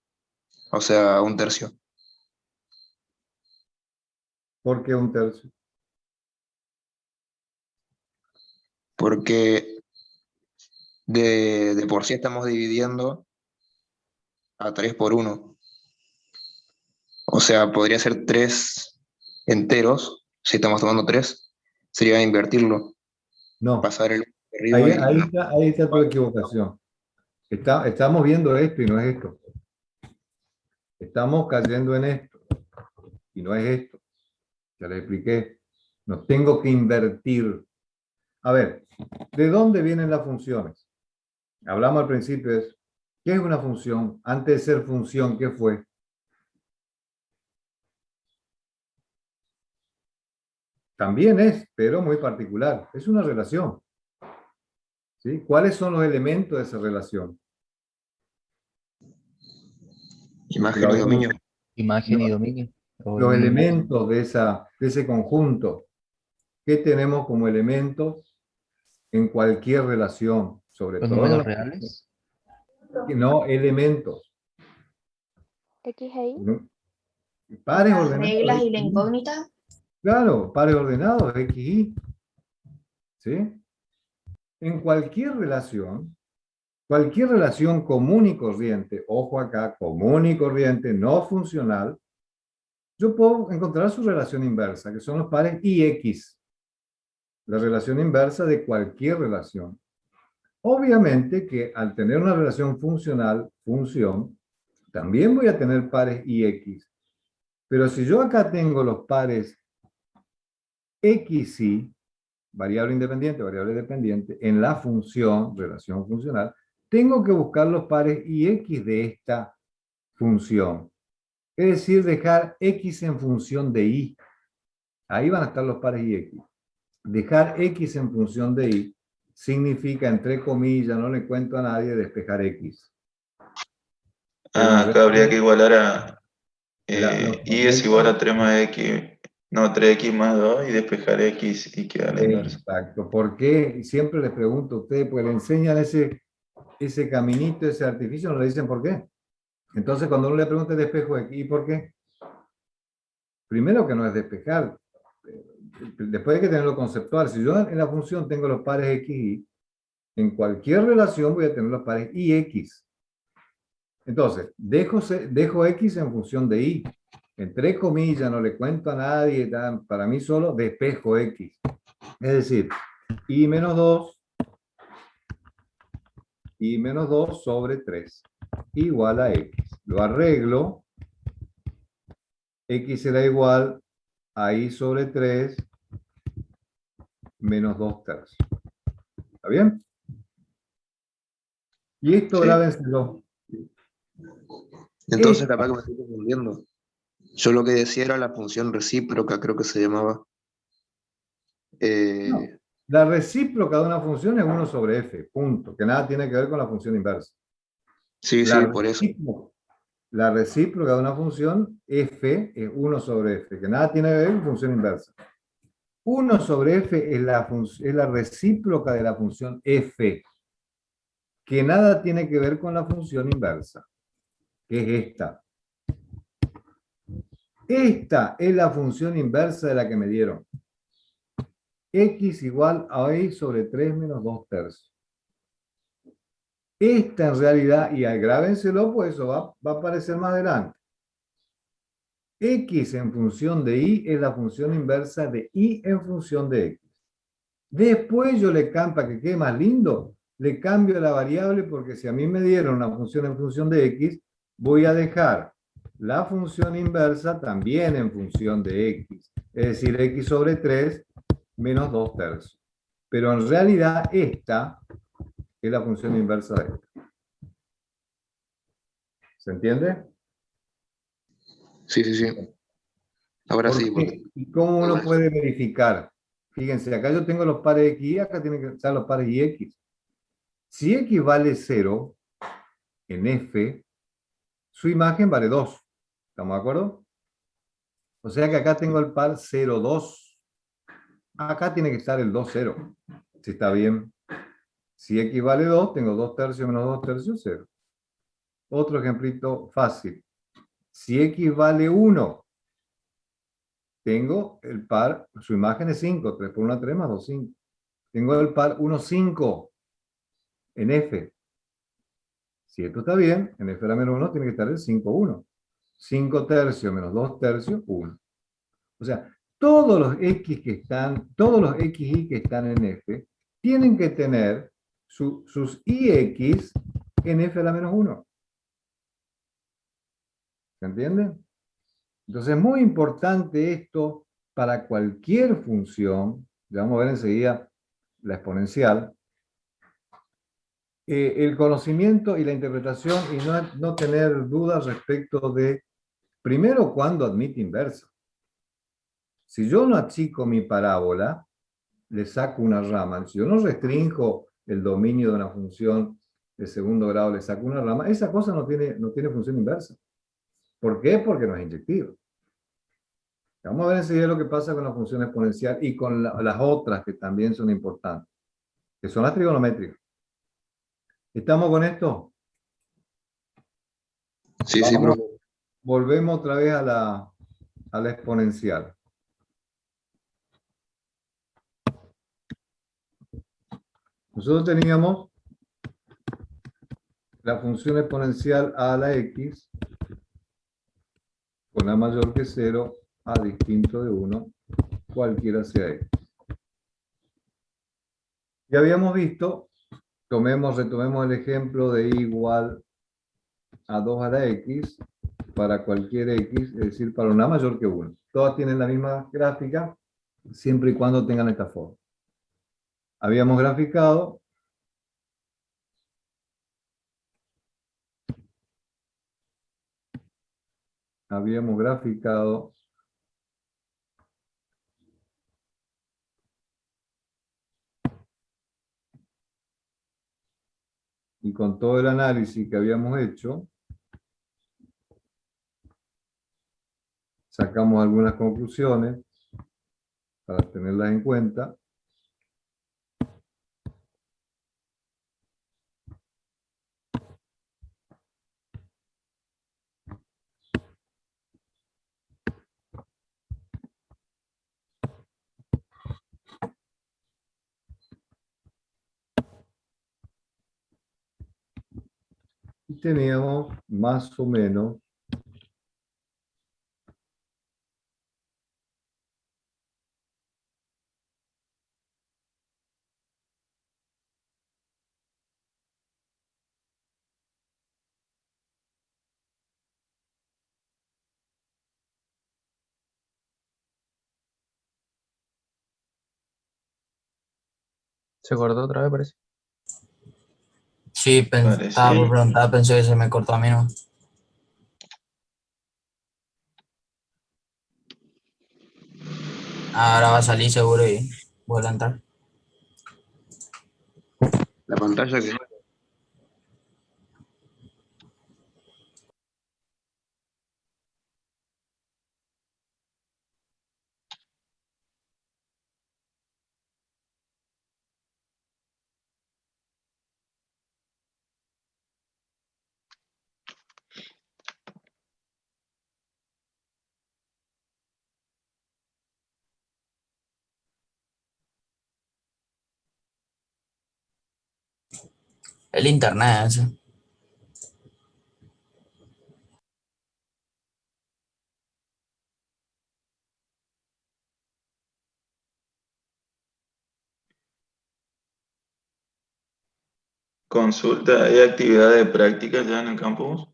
O sea, un tercio. ¿Por qué un tercio? Porque de por sí estamos dividiendo a 3 por 1. O sea, podría ser 3 enteros. Si estamos tomando 3, sería invertirlo. No. Pasar el arriba Ahí está tu equivocación. Estamos viendo esto y no es esto. Estamos cayendo en esto y no es esto. Ya les expliqué. No tengo que invertir. A ver, ¿de dónde vienen las funciones? Hablamos al principio, ¿qué es una función? Antes de ser función, ¿qué fue? También es, pero muy particular. Es una relación. ¿Sí? ¿Cuáles son los elementos de esa relación? Imagen y dominio. Imagen y dominio. O Los dominio. elementos de ese conjunto. ¿Qué tenemos como elementos en cualquier relación? Sobre ¿Los todo números reales? no elementos. X e Y. ¿No? Pares Las ordenados. reglas y la X, Y. incógnita. Claro, pares ordenados, X, Y. ¿Sí? En cualquier relación común y corriente, ojo acá, común y corriente, no funcional, yo puedo encontrar su relación inversa, que son los pares IX. La relación inversa de cualquier relación. Obviamente que al tener una relación funcional, función, también voy a tener pares IX. Pero si yo acá tengo los pares X, Y, variable independiente, variable dependiente, en la función, relación funcional, tengo que buscar los pares IX de esta función. Es decir, dejar X en función de Y. Ahí van a estar los pares IX. Dejar X en función de Y significa, entre comillas, no le cuento a nadie, despejar X. Acá habría que igualar a y es igual a correcto. 3 más x, no, 3x más 2 y despejar x y queda la inversa. Exacto. ¿Por qué? Y siempre les pregunto a ustedes, pues le enseñan ese caminito, ese artificio, no le dicen por qué. Entonces, cuando uno le pregunta despejo X, ¿y por qué? Primero que no es despejar. Después hay que tenerlo conceptual. Si yo en la función tengo los pares X y Y, en cualquier relación voy a tener los pares Y X. Entonces, dejo X en función de Y. Entre comillas, no le cuento a nadie, para mí solo despejo X. Es decir, Y menos 2 sobre 3 igual a X. Lo arreglo. X será igual a Y sobre 3 menos 2/3. ¿Está bien? Y esto Sí. grábenselo. Entonces, capaz que me estoy confundiendo. Yo lo que decía era la función recíproca, creo que se llamaba. No, la recíproca de una función es 1 sobre f, punto, que nada tiene que ver con la función inversa. Sí, sí, por eso. La recíproca de una función f es 1 sobre f, que nada tiene que ver con función inversa. 1 sobre f es la recíproca de la función f, que nada tiene que ver con la función inversa, que es esta. Esta es la función inversa de la que me dieron. X igual a Y sobre 3 menos 2/3. Esta en realidad, y agrávenselo, pues eso va a aparecer más adelante. X en función de Y es la función inversa de Y en función de X. Después yo le cambio, para que quede más lindo, le cambio la variable porque si a mí me dieron una función en función de X, voy a dejar la función inversa también en función de X. Es decir, X sobre 3 menos 2/3. Pero en realidad esta es la función inversa de esta. ¿Se entiende? Sí, sí, sí. Ahora ¿Por sí. qué? ¿Y cómo uno puede verificar? Fíjense, acá yo tengo los pares X y acá tienen que estar los pares Y X. Si X vale 0 en F, su imagen vale 2. ¿Estamos de acuerdo? O sea que acá tengo el par 0, 2. Acá tiene que estar el 2, 0. Si está bien. Si X vale 2, tengo 2/3 menos 2/3, 0. Otro ejemplito fácil. Si X vale 1, tengo el par, su imagen es 5, 3 por 1, 3 más 2, 5. Tengo el par 1, 5 en F. Si esto está bien, en F era menos 1 tiene que estar el 5, 1. 5/3 menos 2/3, 1. O sea, todos los X y que están en F, tienen que tener sus IX en F a la menos 1. ¿Se entiende? Entonces es muy importante esto para cualquier función. Ya vamos a ver enseguida la exponencial. El conocimiento y la interpretación y no tener dudas respecto de, primero, cuándo admite inversa. Si yo no achico mi parábola, le saco una rama. Si yo no restringo el dominio de una función de segundo grado, le saco una rama, esa cosa no tiene función inversa. ¿Por qué? Porque no es inyectivo. Vamos a ver enseguida lo que pasa con la función exponencial y con las otras que también son importantes, que son las trigonométricas. ¿Estamos con esto? Sí, sí, profe. Volvemos otra vez a la exponencial. Nosotros teníamos la función exponencial a la x con a mayor que 0, a distinto de 1, cualquiera sea x. Ya habíamos visto, retomemos el ejemplo de y igual a 2 a la x para cualquier x, es decir, para una mayor que 1. Todas tienen la misma gráfica, siempre y cuando tengan esta forma. Habíamos graficado y con todo el análisis que habíamos hecho, sacamos algunas conclusiones para tenerlas en cuenta. Y teníamos más o menos ¿Se cortó otra vez, parece? Sí, estaba por preguntar, pensé que se me cortó a mí, ¿no? Ahora va a salir seguro y vuelve a entrar. La pantalla que... El internet ese. Consulta, ¿hay actividad de práctica ya en el campus?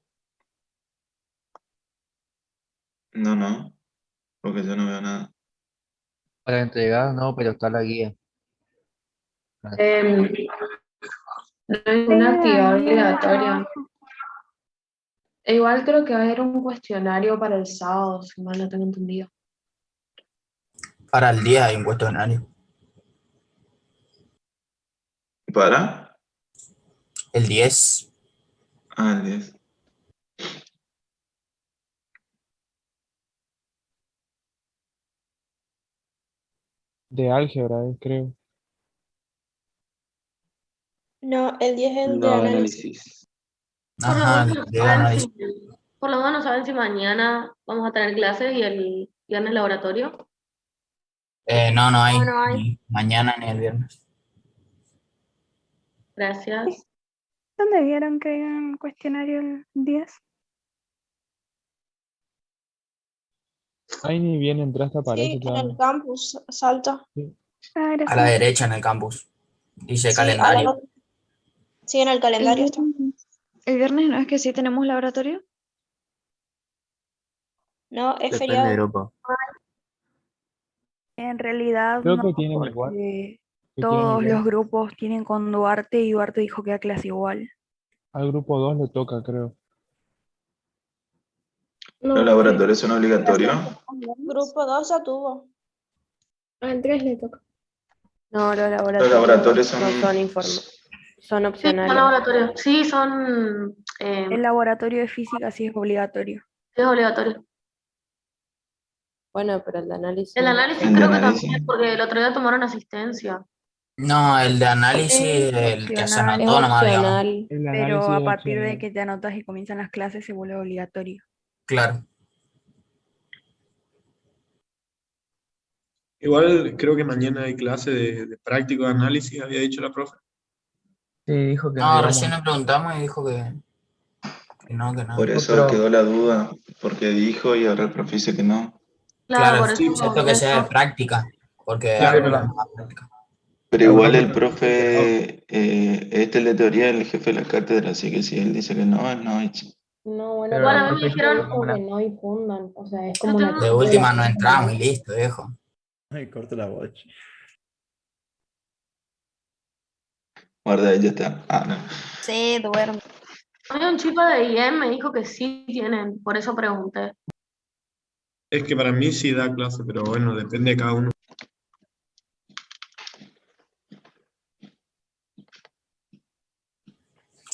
No, porque yo no veo nada. Para entregar, no, pero está la guía. No hay una actividad obligatoria. E igual creo que va a haber un cuestionario para el sábado, si mal no tengo entendido. Para el día hay un cuestionario. ¿Para? El 10. Ah, el 10. De álgebra, creo. No, el 10 es el de No, análisis. Ajá, el de análisis. Por lo menos no saben si mañana vamos a tener clases y el viernes laboratorio. No, no hay. No hay. Ni mañana ni el viernes. Gracias. ¿Dónde vieron que hay un cuestionario el 10? Ahí ni bien entraste, aparece, Sí, en claro. el campus, salta. Ah, A la gracias. derecha en el campus. Dice Sí, calendario. sí, en el calendario está. ¿El viernes no es que sí tenemos laboratorio? No, es Depende de feriado. Europa. En realidad Creo no, que tienen igual. porque Que tienen todos igual. los grupos tienen con Duarte y Duarte dijo que da clase igual. Al grupo 2 le toca, creo. ¿Los laboratorios son obligatorios? Grupo 2 ya tuvo. Al 3 le toca. No, los Los laboratorios son... son Sí, opcionales. son laboratorios. Sí, son... El laboratorio de física sí es obligatorio. es obligatorio. Bueno, pero el de análisis. El análisis El de creo que análisis. también, porque el otro día tomaron asistencia. No, el de análisis, Es el que se opcional, anotó nomás, digamos. El pero análisis a es partir de opcional. que te anotas y comienzan las clases se vuelve obligatorio. Claro. Igual creo que mañana hay clase de práctico de análisis, había dicho la profe. Sí, dijo que no No, íbamos. recién le preguntamos y dijo que no, que no. Por eso Pero- quedó la duda, porque dijo y ahora el profe dice que no. Claro, Claro, por eso. excepto que sea de práctica, porque Claro, algo pero más práctica. Pero la igual profe el profe, el de teoría, el jefe de la cátedra, así que si él dice que no, es no. No, bueno, Pero Bueno, el a mí me profe dijo dijeron... como la- no difundan. O sea, es Yo como una tengo- De última no entramos y listo, viejo. Ay, corta la watch. Guarda, ya está. Ah, no. Sí, duerme. Había un chico de IEM me dijo que sí tienen, por eso pregunté. es que para mí sí da clase, pero bueno, depende de cada uno.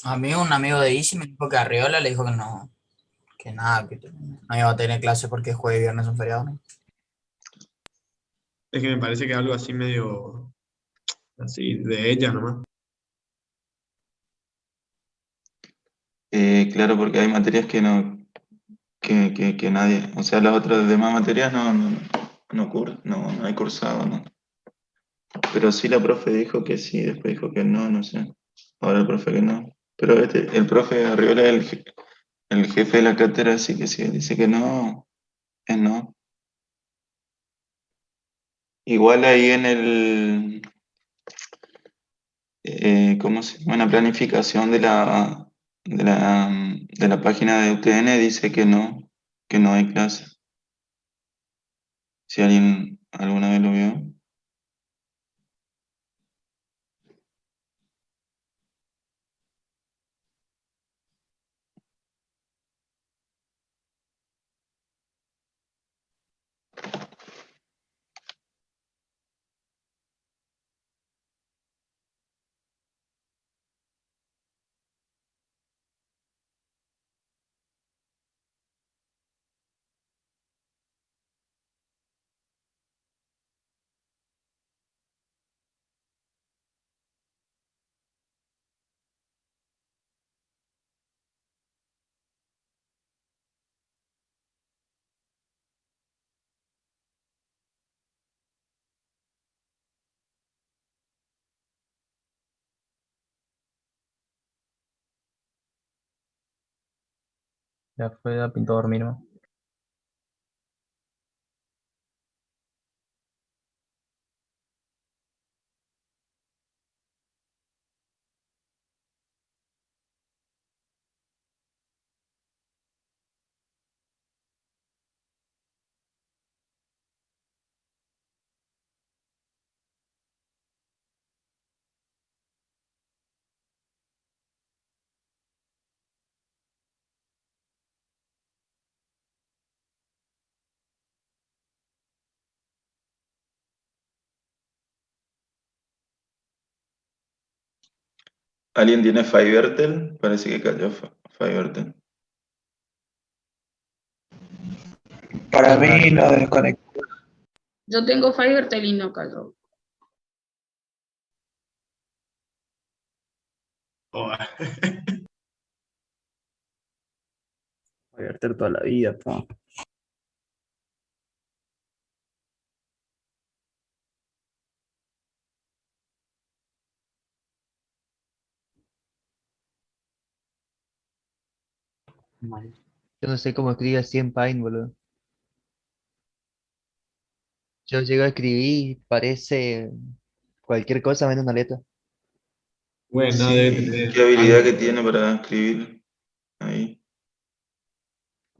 A mí un amigo de Easy me dijo que Arriola le dijo que no Que nada, que no iba a tener clase porque jueves y viernes son feriados, ¿no? Es que me parece que algo así medio, así, de ella nomás. Claro, porque hay materias que no, que nadie, o sea, las otras demás materias no hay cursado, ¿no? Pero sí la profe dijo que sí, después dijo que no sé. Ahora el profe que no. Pero el profe Arriola, el jefe de la cátedra, sí que sí, dice que no, es no. Igual ahí en ¿cómo se llama? En la planificación de la página de UTN dice que no hay clase. Si alguien alguna vez lo vio. Ya fue a pinto a dormir, ¿no? ¿Alguien tiene Fivertel? Parece que cayó Fivertel. Para mí lo desconecté. Yo tengo Fivertel y no cayó. Oh, Voy a verter toda la vida, po. Mal. Yo no sé cómo escribe así en Paint, boludo. Yo llego a escribir y parece cualquier cosa menos una letra. bueno, debe Sí, tener qué habilidad algo. que tiene para escribir ahí.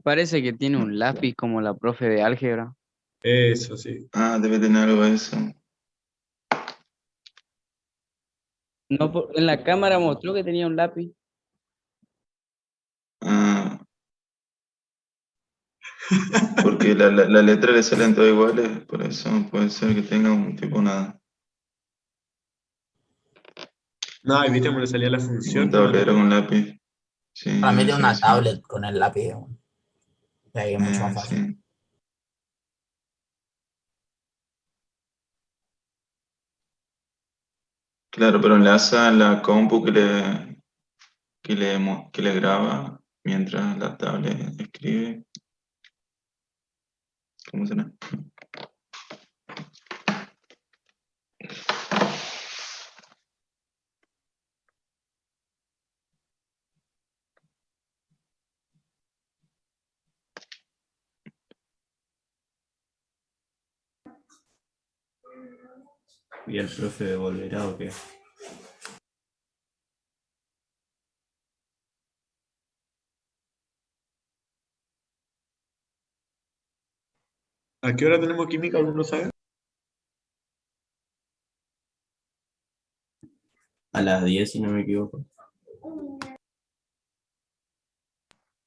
Parece que tiene un lápiz como la profe de álgebra. Eso sí. Ah, debe tener algo de eso. No, en la cámara mostró que tenía un lápiz. Ah, porque la letra le salen todas iguales, por eso puede ser que tenga un tipo una, No, y viste cómo le salía la un función. tablero con lápiz. Sí, Para mí debe tiene ser una así. tablet con el lápiz, weón. Y ahí es mucho más fácil. Sí. Claro, pero enlaza la compu que le graba mientras la tablet escribe. ¿Cómo será? ¿Y el profe volverá o qué? ¿A qué hora tenemos química? ¿Alguno sabe? A las 10, si no me equivoco.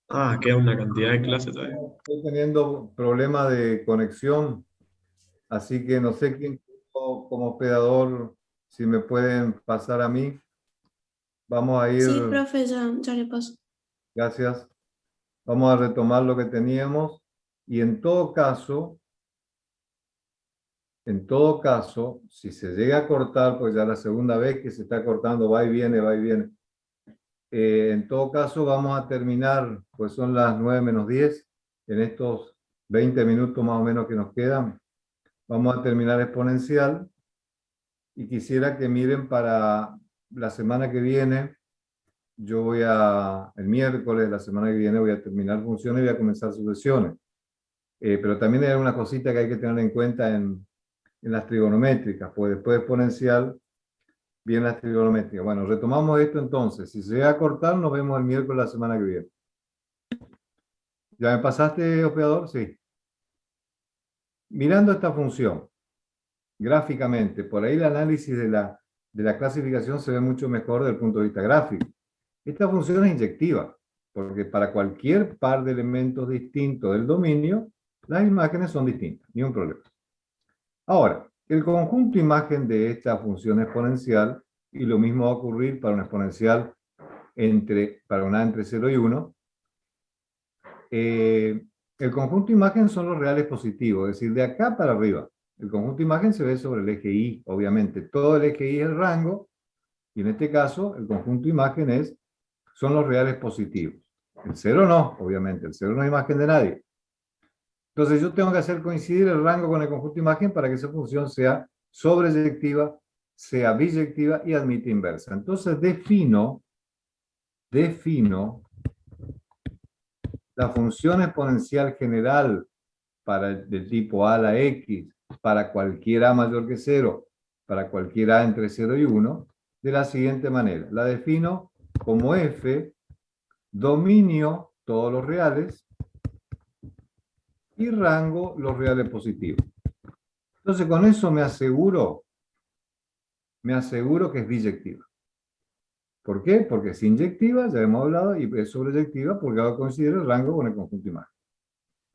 Ah, queda una cantidad de clases todavía. Estoy teniendo problemas de conexión, así que no sé quién como hospedador, si me pueden pasar a mí. Vamos a ir, Sí, profe, ya le paso. gracias. Vamos a retomar lo que teníamos y en todo caso, si se llega a cortar, pues ya la segunda vez que se está cortando, va y viene, va y viene. En todo caso, vamos a terminar, pues son las 9 menos 10, en estos 20 minutos más o menos que nos quedan. Vamos a terminar exponencial y quisiera que miren para la semana que viene. Yo el miércoles de la semana que viene voy a terminar funciones y voy a comenzar sucesiones. Pero también hay una cosita que hay que tener en cuenta en las trigonométricas, pues después de exponencial viene las trigonométricas. Bueno, retomamos esto entonces. Si se llega a cortar, nos vemos el miércoles de la semana que viene. ¿Ya me pasaste, operador? Sí. Mirando esta función, gráficamente, por ahí el análisis de la clasificación se ve mucho mejor desde el punto de vista gráfico. Esta función es inyectiva, porque para cualquier par de elementos distintos del dominio, las imágenes son distintas, ni un problema. Ahora, el conjunto imagen de esta función exponencial, y lo mismo va a ocurrir para una exponencial para una entre 0 y 1, el conjunto imagen son los reales positivos, es decir, de acá para arriba. El conjunto imagen se ve sobre el eje Y, obviamente. Todo el eje Y es el rango, y en este caso, el conjunto imagen son los reales positivos. El 0 no, obviamente. El 0 no es imagen de nadie. Entonces yo tengo que hacer coincidir el rango con el conjunto imagen para que esa función sea sobreyectiva, sea biyectiva y admite inversa. Entonces defino la función exponencial general del tipo a a la x para cualquier a mayor que 0, para cualquier a entre 0 y 1, de la siguiente manera. La defino como f, dominio, todos los reales, y rango, los reales positivos. Entonces con eso me aseguro que es biyectiva. ¿Por qué? Porque es inyectiva, ya hemos hablado, y es sobreyectiva porque va a coincidir el rango con el conjunto imagen.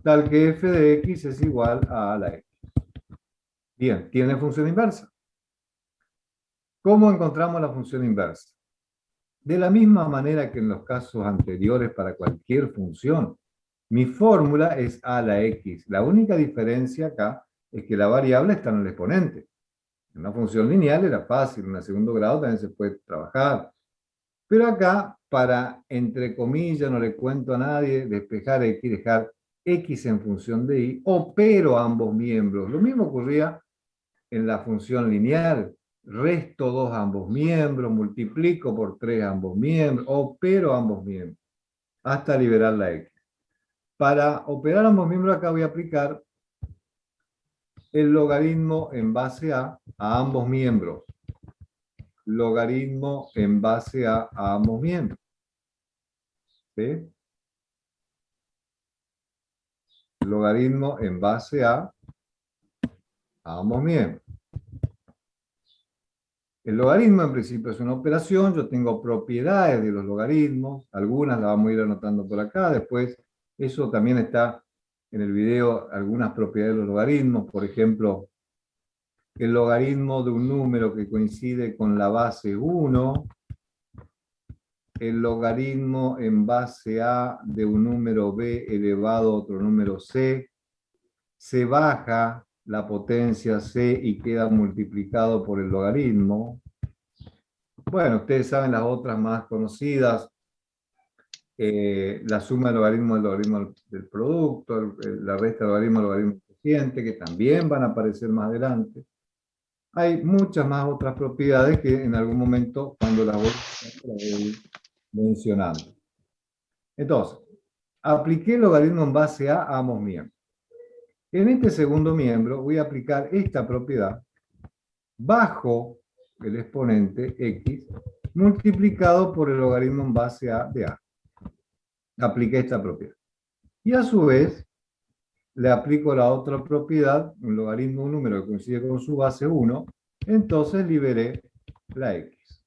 Tal que f de x es igual a la x. Bien, tiene función inversa. ¿Cómo encontramos la función inversa? De la misma manera que en los casos anteriores para cualquier función, mi fórmula es a la x. La única diferencia acá es que la variable está en el exponente. En una función lineal era fácil, en un segundo grado también se puede trabajar. Pero acá, para, entre comillas, no le cuento a nadie, despejar x, dejar x en función de y, opero ambos miembros. Lo mismo ocurría en la función lineal. Resto 2 ambos miembros, multiplico por 3 ambos miembros, opero ambos miembros, hasta liberar la x. Para operar ambos miembros acá voy a aplicar el logaritmo en base a ambos miembros. Logaritmo en base a ambos miembros. ¿Sí? Logaritmo en base a ambos miembros. El logaritmo en principio es una operación, yo tengo propiedades de los logaritmos, algunas las vamos a ir anotando por acá, después eso también está en el video, algunas propiedades de los logaritmos, por ejemplo, el logaritmo de un número que coincide con la base 1, el logaritmo en base a de un número b elevado a otro número c, se baja la potencia c y queda multiplicado por el logaritmo. Bueno, ustedes saben las otras más conocidas, la suma del logaritmo del producto, la resta del logaritmo cociente, que también van a aparecer más adelante. Hay muchas más otras propiedades que en algún momento, cuando las voy mencionando. Entonces, apliqué el logaritmo en base a ambos miembros. En este segundo miembro voy a aplicar esta propiedad bajo el exponente x multiplicado por el logaritmo en base a de a. Apliqué esta propiedad. Y a su vez, le aplico la otra propiedad, un logaritmo de un número que coincide con su base 1, entonces liberé la x.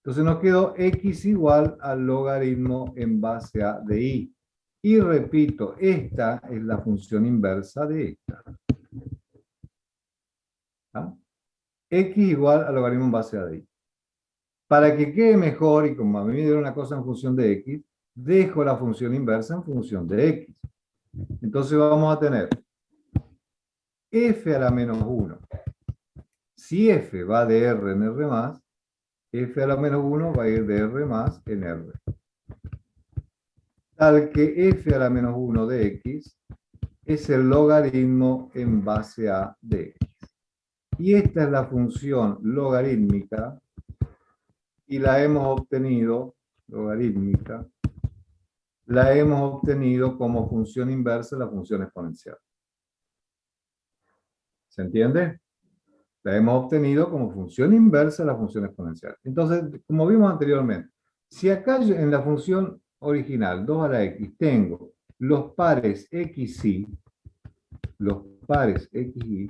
Entonces nos quedó x igual al logaritmo en base a de y. Y repito, esta es la función inversa de esta. ¿Ah? X igual al logaritmo en base a de y. Para que quede mejor, y como a mí me dieron una cosa en función de x, dejo la función inversa en función de x. Entonces vamos a tener f a la menos 1. Si f va de r en r más, f a la menos 1 va a ir de r más en r. Tal que f a la menos 1 de x es el logaritmo en base a de x. Y esta es la función logarítmica y la hemos obtenido, logarítmica, la hemos obtenido como función inversa de la función exponencial. ¿Se entiende? La hemos obtenido como función inversa de la función exponencial. Entonces, como vimos anteriormente, si acá en la función original, 2 a la x, tengo los pares x, y, los pares x, y,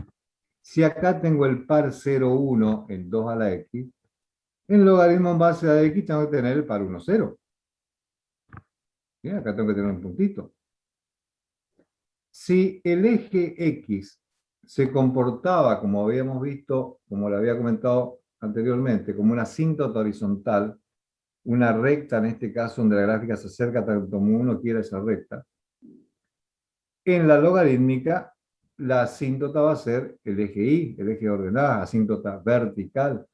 si acá tengo el par 0, 1 en 2 a la x, en logaritmo en base a x tengo que tener el par 1, 0. ¿Sí? Acá tengo que tener un puntito. Si el eje x se comportaba, como habíamos visto, como lo había comentado anteriormente, como una asíntota horizontal, una recta en este caso donde la gráfica se acerca tanto como uno quiera esa recta, en la logarítmica la asíntota va a ser el eje y, el eje de ordenada, asíntota vertical.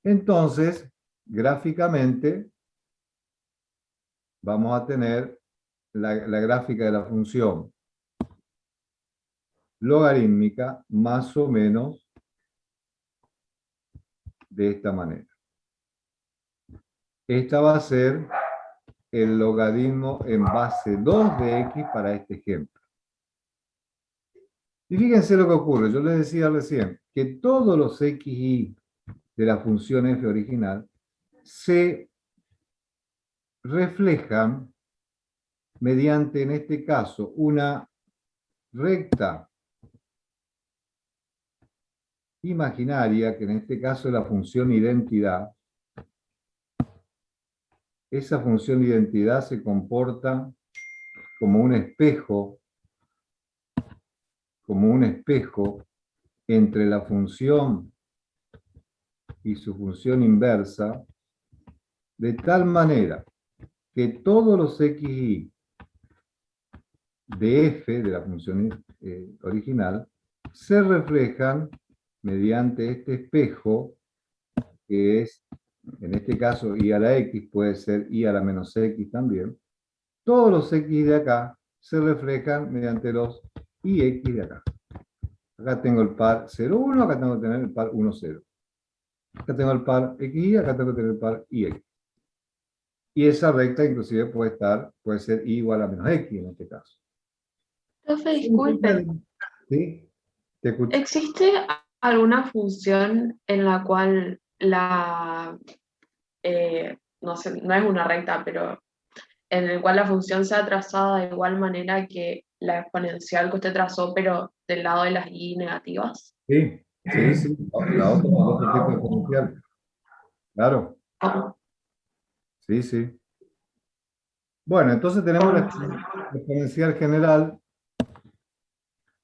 Entonces, gráficamente, vamos a tener la gráfica de la función logarítmica más o menos de esta manera. Esta va a ser el logaritmo en base 2 de x para este ejemplo. Y fíjense lo que ocurre. Yo les decía recién que todos los xy de la función f original se reflejan mediante, en este caso, una recta imaginaria, que en este caso es la función identidad. Esa función identidad se comporta como un espejo entre la función y su función inversa, de tal manera que todos los xy de f, de la función original, se reflejan mediante este espejo, que es, en este caso, y a la x, puede ser y a la menos x también. Todos los x de acá se reflejan mediante los ix de acá. Acá tengo el par 0, 1, acá tengo que tener el par 1, 0. Acá tengo el par xy, acá tengo que tener el par ix. Y esa recta inclusive puede ser y igual a menos x en este caso. Profe, disculpe. ¿Sí? Te escucho. ¿Existe alguna función en la cual no sé, no es una recta, pero en el cual la función sea trazada de igual manera que la exponencial que usted trazó, pero del lado de las y negativas? Sí. La otra, el otro tipo de exponencial. Claro. Sí. Bueno, entonces tenemos la exponencial general.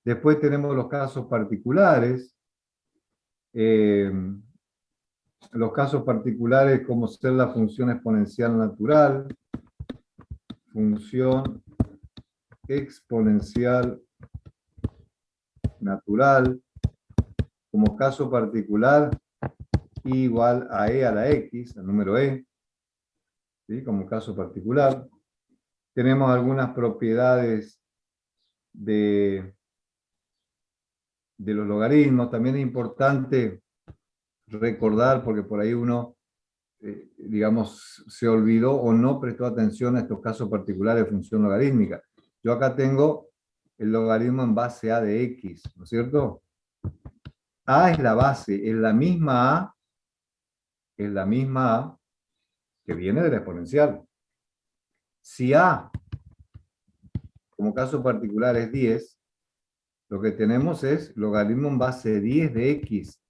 Después tenemos los casos particulares. Los casos particulares como ser la función exponencial natural, función exponencial natural, como caso particular, igual a e a la x, el número e, ¿sí? Como caso particular. Tenemos algunas propiedades de los logaritmos. También es importante recordar, porque por ahí uno, digamos, se olvidó o no prestó atención a estos casos particulares de función logarítmica. Yo acá tengo el logaritmo en base a de x, ¿no es cierto? A es la base, es la misma a que viene de la exponencial. Si a, como caso particular, es 10, lo que tenemos es logaritmo en base de 10 de x.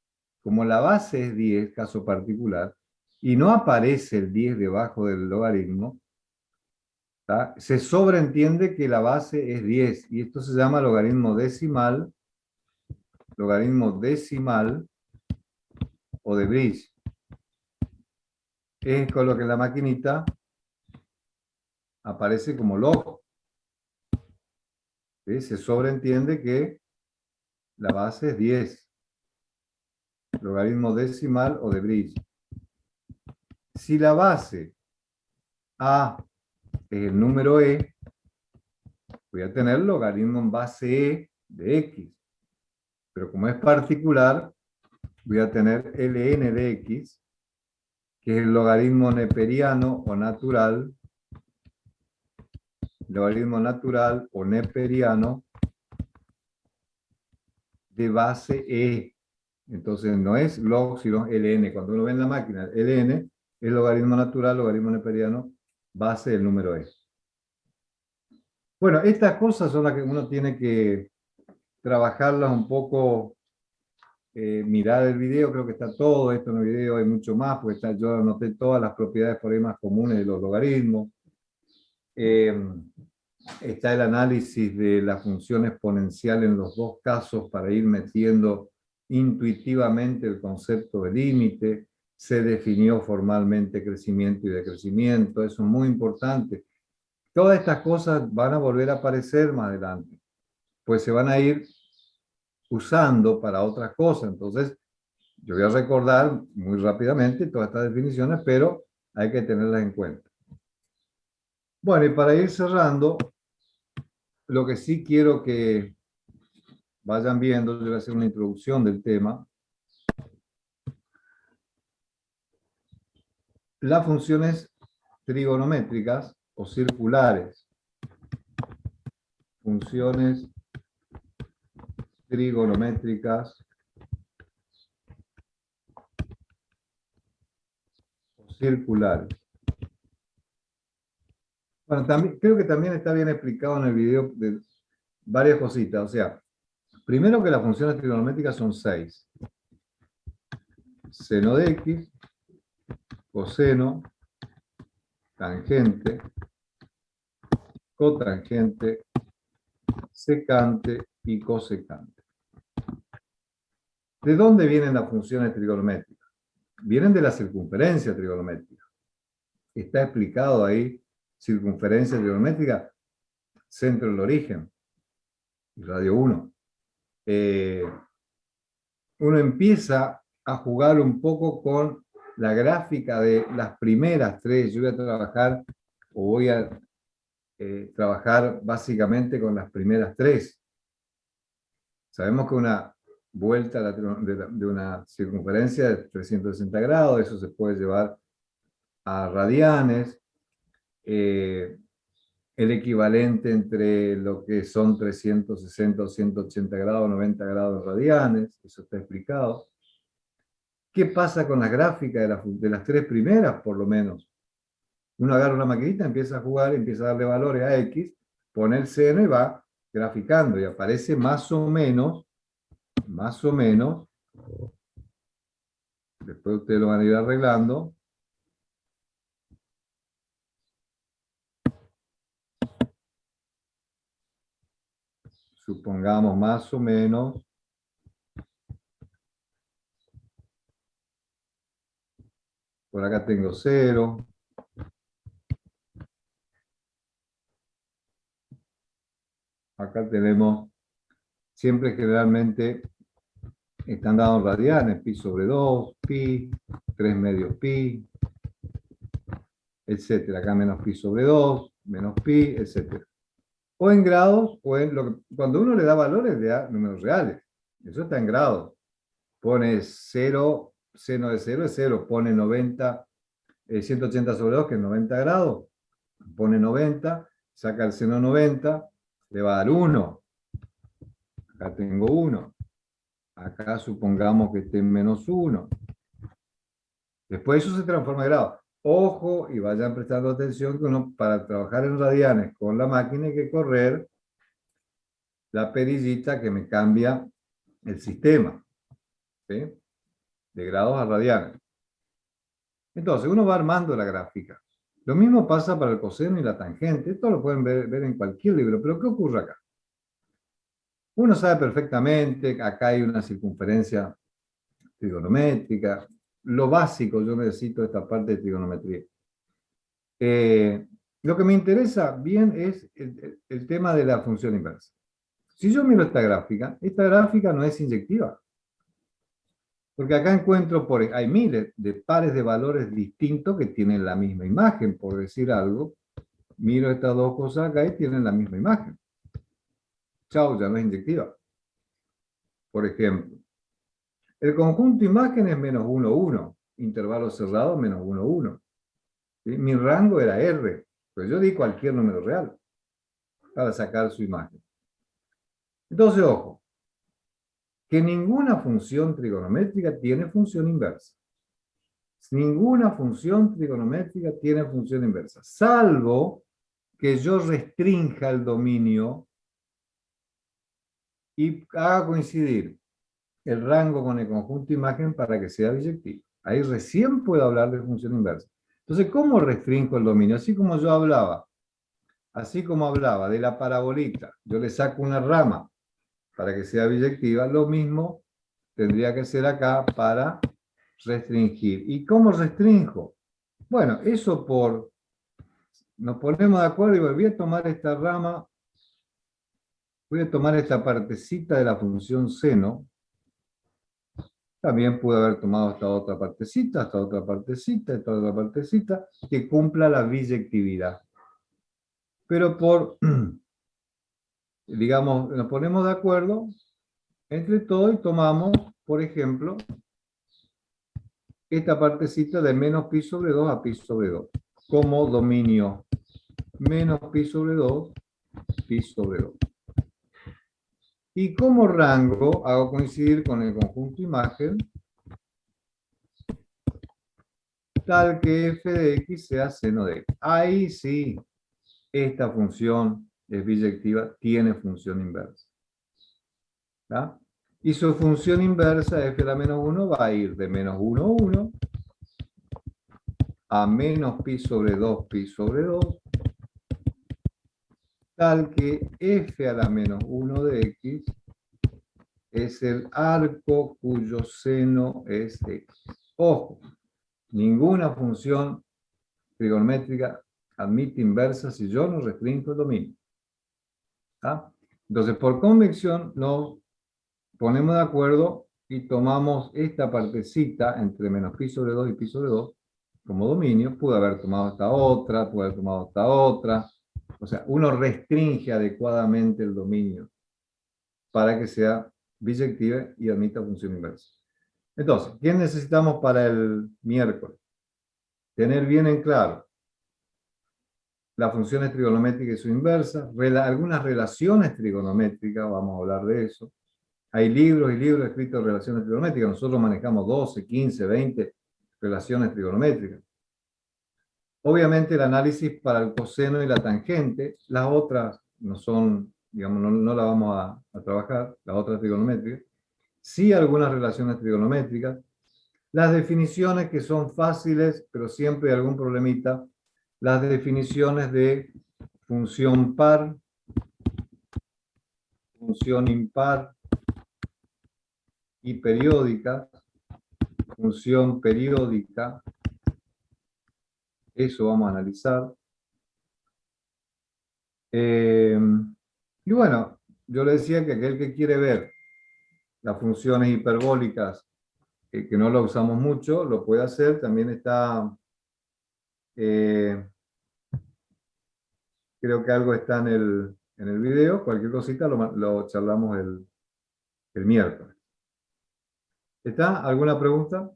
Como la base es 10, caso particular, y no aparece el 10 debajo del logaritmo, ¿tá? Se sobreentiende que la base es 10, y esto se llama logaritmo decimal o de Bridge. Es con lo que la maquinita aparece como log. ¿Sí? Se sobreentiende que la base es 10. Logaritmo decimal o de Bridge. Si la base A es el número E, voy a tener logaritmo en base E de X. Pero como es particular, voy a tener ln de X, que es el logaritmo neperiano o natural, de base E. Entonces no es log, sino ln. Cuando uno ve en la máquina, ln es logaritmo natural, logaritmo neperiano, base del número E. Bueno, estas cosas son las que uno tiene que trabajarlas un poco, mirar el video, creo que está todo esto en el video, hay mucho más, porque yo anoté todas las propiedades por ahí más comunes de los logaritmos. Está el análisis de la función exponencial en los dos casos para ir metiendo intuitivamente el concepto de límite. Se definió formalmente crecimiento y decrecimiento, eso es muy importante. Todas estas cosas van a volver a aparecer más adelante, pues se van a ir usando para otras cosas. Entonces, yo voy a recordar muy rápidamente todas estas definiciones, pero hay que tenerlas en cuenta. Bueno, y para ir cerrando, lo que sí quiero que vayan viendo, yo voy a hacer una introducción del tema. Las funciones trigonométricas o circulares. Funciones trigonométricas o circulares. Bueno, también, creo que también está bien explicado en el video de varias cositas. O sea, primero que las funciones trigonométricas son 6. Seno de X, coseno, tangente, cotangente, secante y cosecante. ¿De dónde vienen las funciones trigonométricas? Vienen de la circunferencia trigonométrica. Está explicado ahí, circunferencia trigonométrica, centro del origen, radio 1. Uno empieza a jugar un poco con la gráfica de las primeras 3. Yo voy a trabajar, o voy a trabajar básicamente con las primeras 3. Sabemos que una vuelta de una circunferencia de 360 grados, eso se puede llevar a radianes, el equivalente entre lo que son 360 o 180 grados, 90 grados radianes, eso está explicado. ¿Qué pasa con las gráficas de las 3 primeras, por lo menos? Uno agarra una maquinita, empieza a jugar, empieza a darle valores a X, pone el seno y va graficando, y aparece más o menos, después ustedes lo van a ir arreglando, supongamos más o menos, por acá tengo 0, acá tenemos, siempre generalmente están dados radianes, pi sobre 2, pi, 3 medios pi, etcétera. Acá menos pi sobre 2, menos pi, etcétera. O en grados, o en cuando uno le da valores, le da números reales. Eso está en grados. Pone 0, seno de 0 es 0, pone 90, 180 sobre 2, que es 90 grados, pone 90, saca el seno 90, le va a dar 1. Acá tengo 1. Acá supongamos que esté en menos 1. Después eso se transforma en grado. Ojo, y vayan prestando atención que uno, para trabajar en radianes con la máquina, hay que correr la perillita que me cambia el sistema, ¿sí? De grados a radianes. Entonces, uno va armando la gráfica. Lo mismo pasa para el coseno y la tangente. Esto lo pueden ver en cualquier libro, pero ¿qué ocurre acá? Uno sabe perfectamente que acá hay una circunferencia trigonométrica. Lo básico, yo necesito esta parte de trigonometría. Lo que me interesa bien es el tema de la función inversa. Si yo miro esta gráfica no es inyectiva. Porque acá encuentro, hay miles de pares de valores distintos que tienen la misma imagen, por decir algo. Miro estas dos cosas acá y tienen la misma imagen. Chao, ya no es inyectiva. Por ejemplo, el conjunto imagen es menos 1, 1. Intervalo cerrado, menos 1, 1. ¿Sí? Mi rango era R, pues yo di cualquier número real para sacar su imagen. Entonces, ojo, que ninguna función trigonométrica tiene función inversa. Ninguna función trigonométrica tiene función inversa, salvo que yo restrinja el dominio y haga coincidir el rango con el conjunto imagen para que sea biyectivo. Ahí recién puedo hablar de función inversa. Entonces, ¿cómo restringo el dominio? Así como hablaba de la parabolita, yo le saco una rama para que sea biyectiva, lo mismo tendría que ser acá para restringir. ¿Y cómo restringo? Bueno, eso nos ponemos de acuerdo y voy a tomar esta rama, voy a tomar esta partecita de la función seno. También pude haber tomado esta otra partecita, esta otra partecita, esta otra partecita, que cumpla la biyectividad. Pero digamos, nos ponemos de acuerdo entre todos y tomamos, por ejemplo, esta partecita de menos pi sobre 2 a pi sobre 2, como dominio menos pi sobre 2, pi sobre 2. Y como rango hago coincidir con el conjunto imagen tal que f de x sea seno de x. Ahí sí, esta función es biyectiva, tiene función inversa. ¿Tá? Y su función inversa, f a la menos 1, va a ir de menos 1, 1 a menos pi sobre 2, pi sobre 2, tal que f a la menos 1 de x es el arco cuyo seno es x. Ojo, ninguna función trigonométrica admite inversa si yo no restringo el dominio. ¿Tá? Entonces, por convección, nos ponemos de acuerdo y tomamos esta partecita entre menos pi sobre 2 y pi sobre 2 como dominio. Pude haber tomado esta otra, pude haber tomado esta otra. O sea, uno restringe adecuadamente el dominio para que sea biyectiva y admita función inversa. Entonces, ¿qué necesitamos para el miércoles? Tener bien en claro las funciones trigonométricas y su inversa, algunas relaciones trigonométricas, vamos a hablar de eso. Hay libros y libros escritos de relaciones trigonométricas, nosotros manejamos 12, 15, 20 relaciones trigonométricas. Obviamente el análisis para el coseno y la tangente, las otras no son, digamos, no la vamos a trabajar, las otras trigonométricas. Sí algunas relaciones trigonométricas. Las definiciones que son fáciles, pero siempre hay algún problemita. Las definiciones de función par, función impar y periódica, función periódica. Eso vamos a analizar. Y bueno, yo le decía que aquel que quiere ver las funciones hiperbólicas, que no lo usamos mucho, lo puede hacer. También está, creo que algo está en el video. Cualquier cosita lo charlamos el miércoles. ¿Está? ¿Alguna pregunta?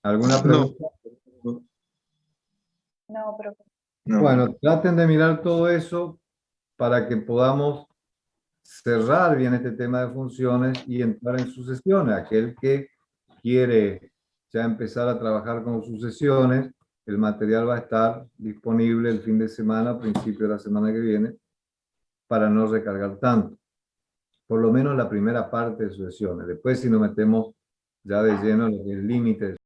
¿Alguna pregunta? No, profe. Bueno, traten de mirar todo eso para que podamos cerrar bien este tema de funciones y entrar en sucesiones. Aquel que quiere ya empezar a trabajar con sucesiones, el material va a estar disponible el fin de semana, a principio de la semana que viene, para no recargar tanto. Por lo menos la primera parte de sucesiones. Después, si nos metemos ya de lleno en los límites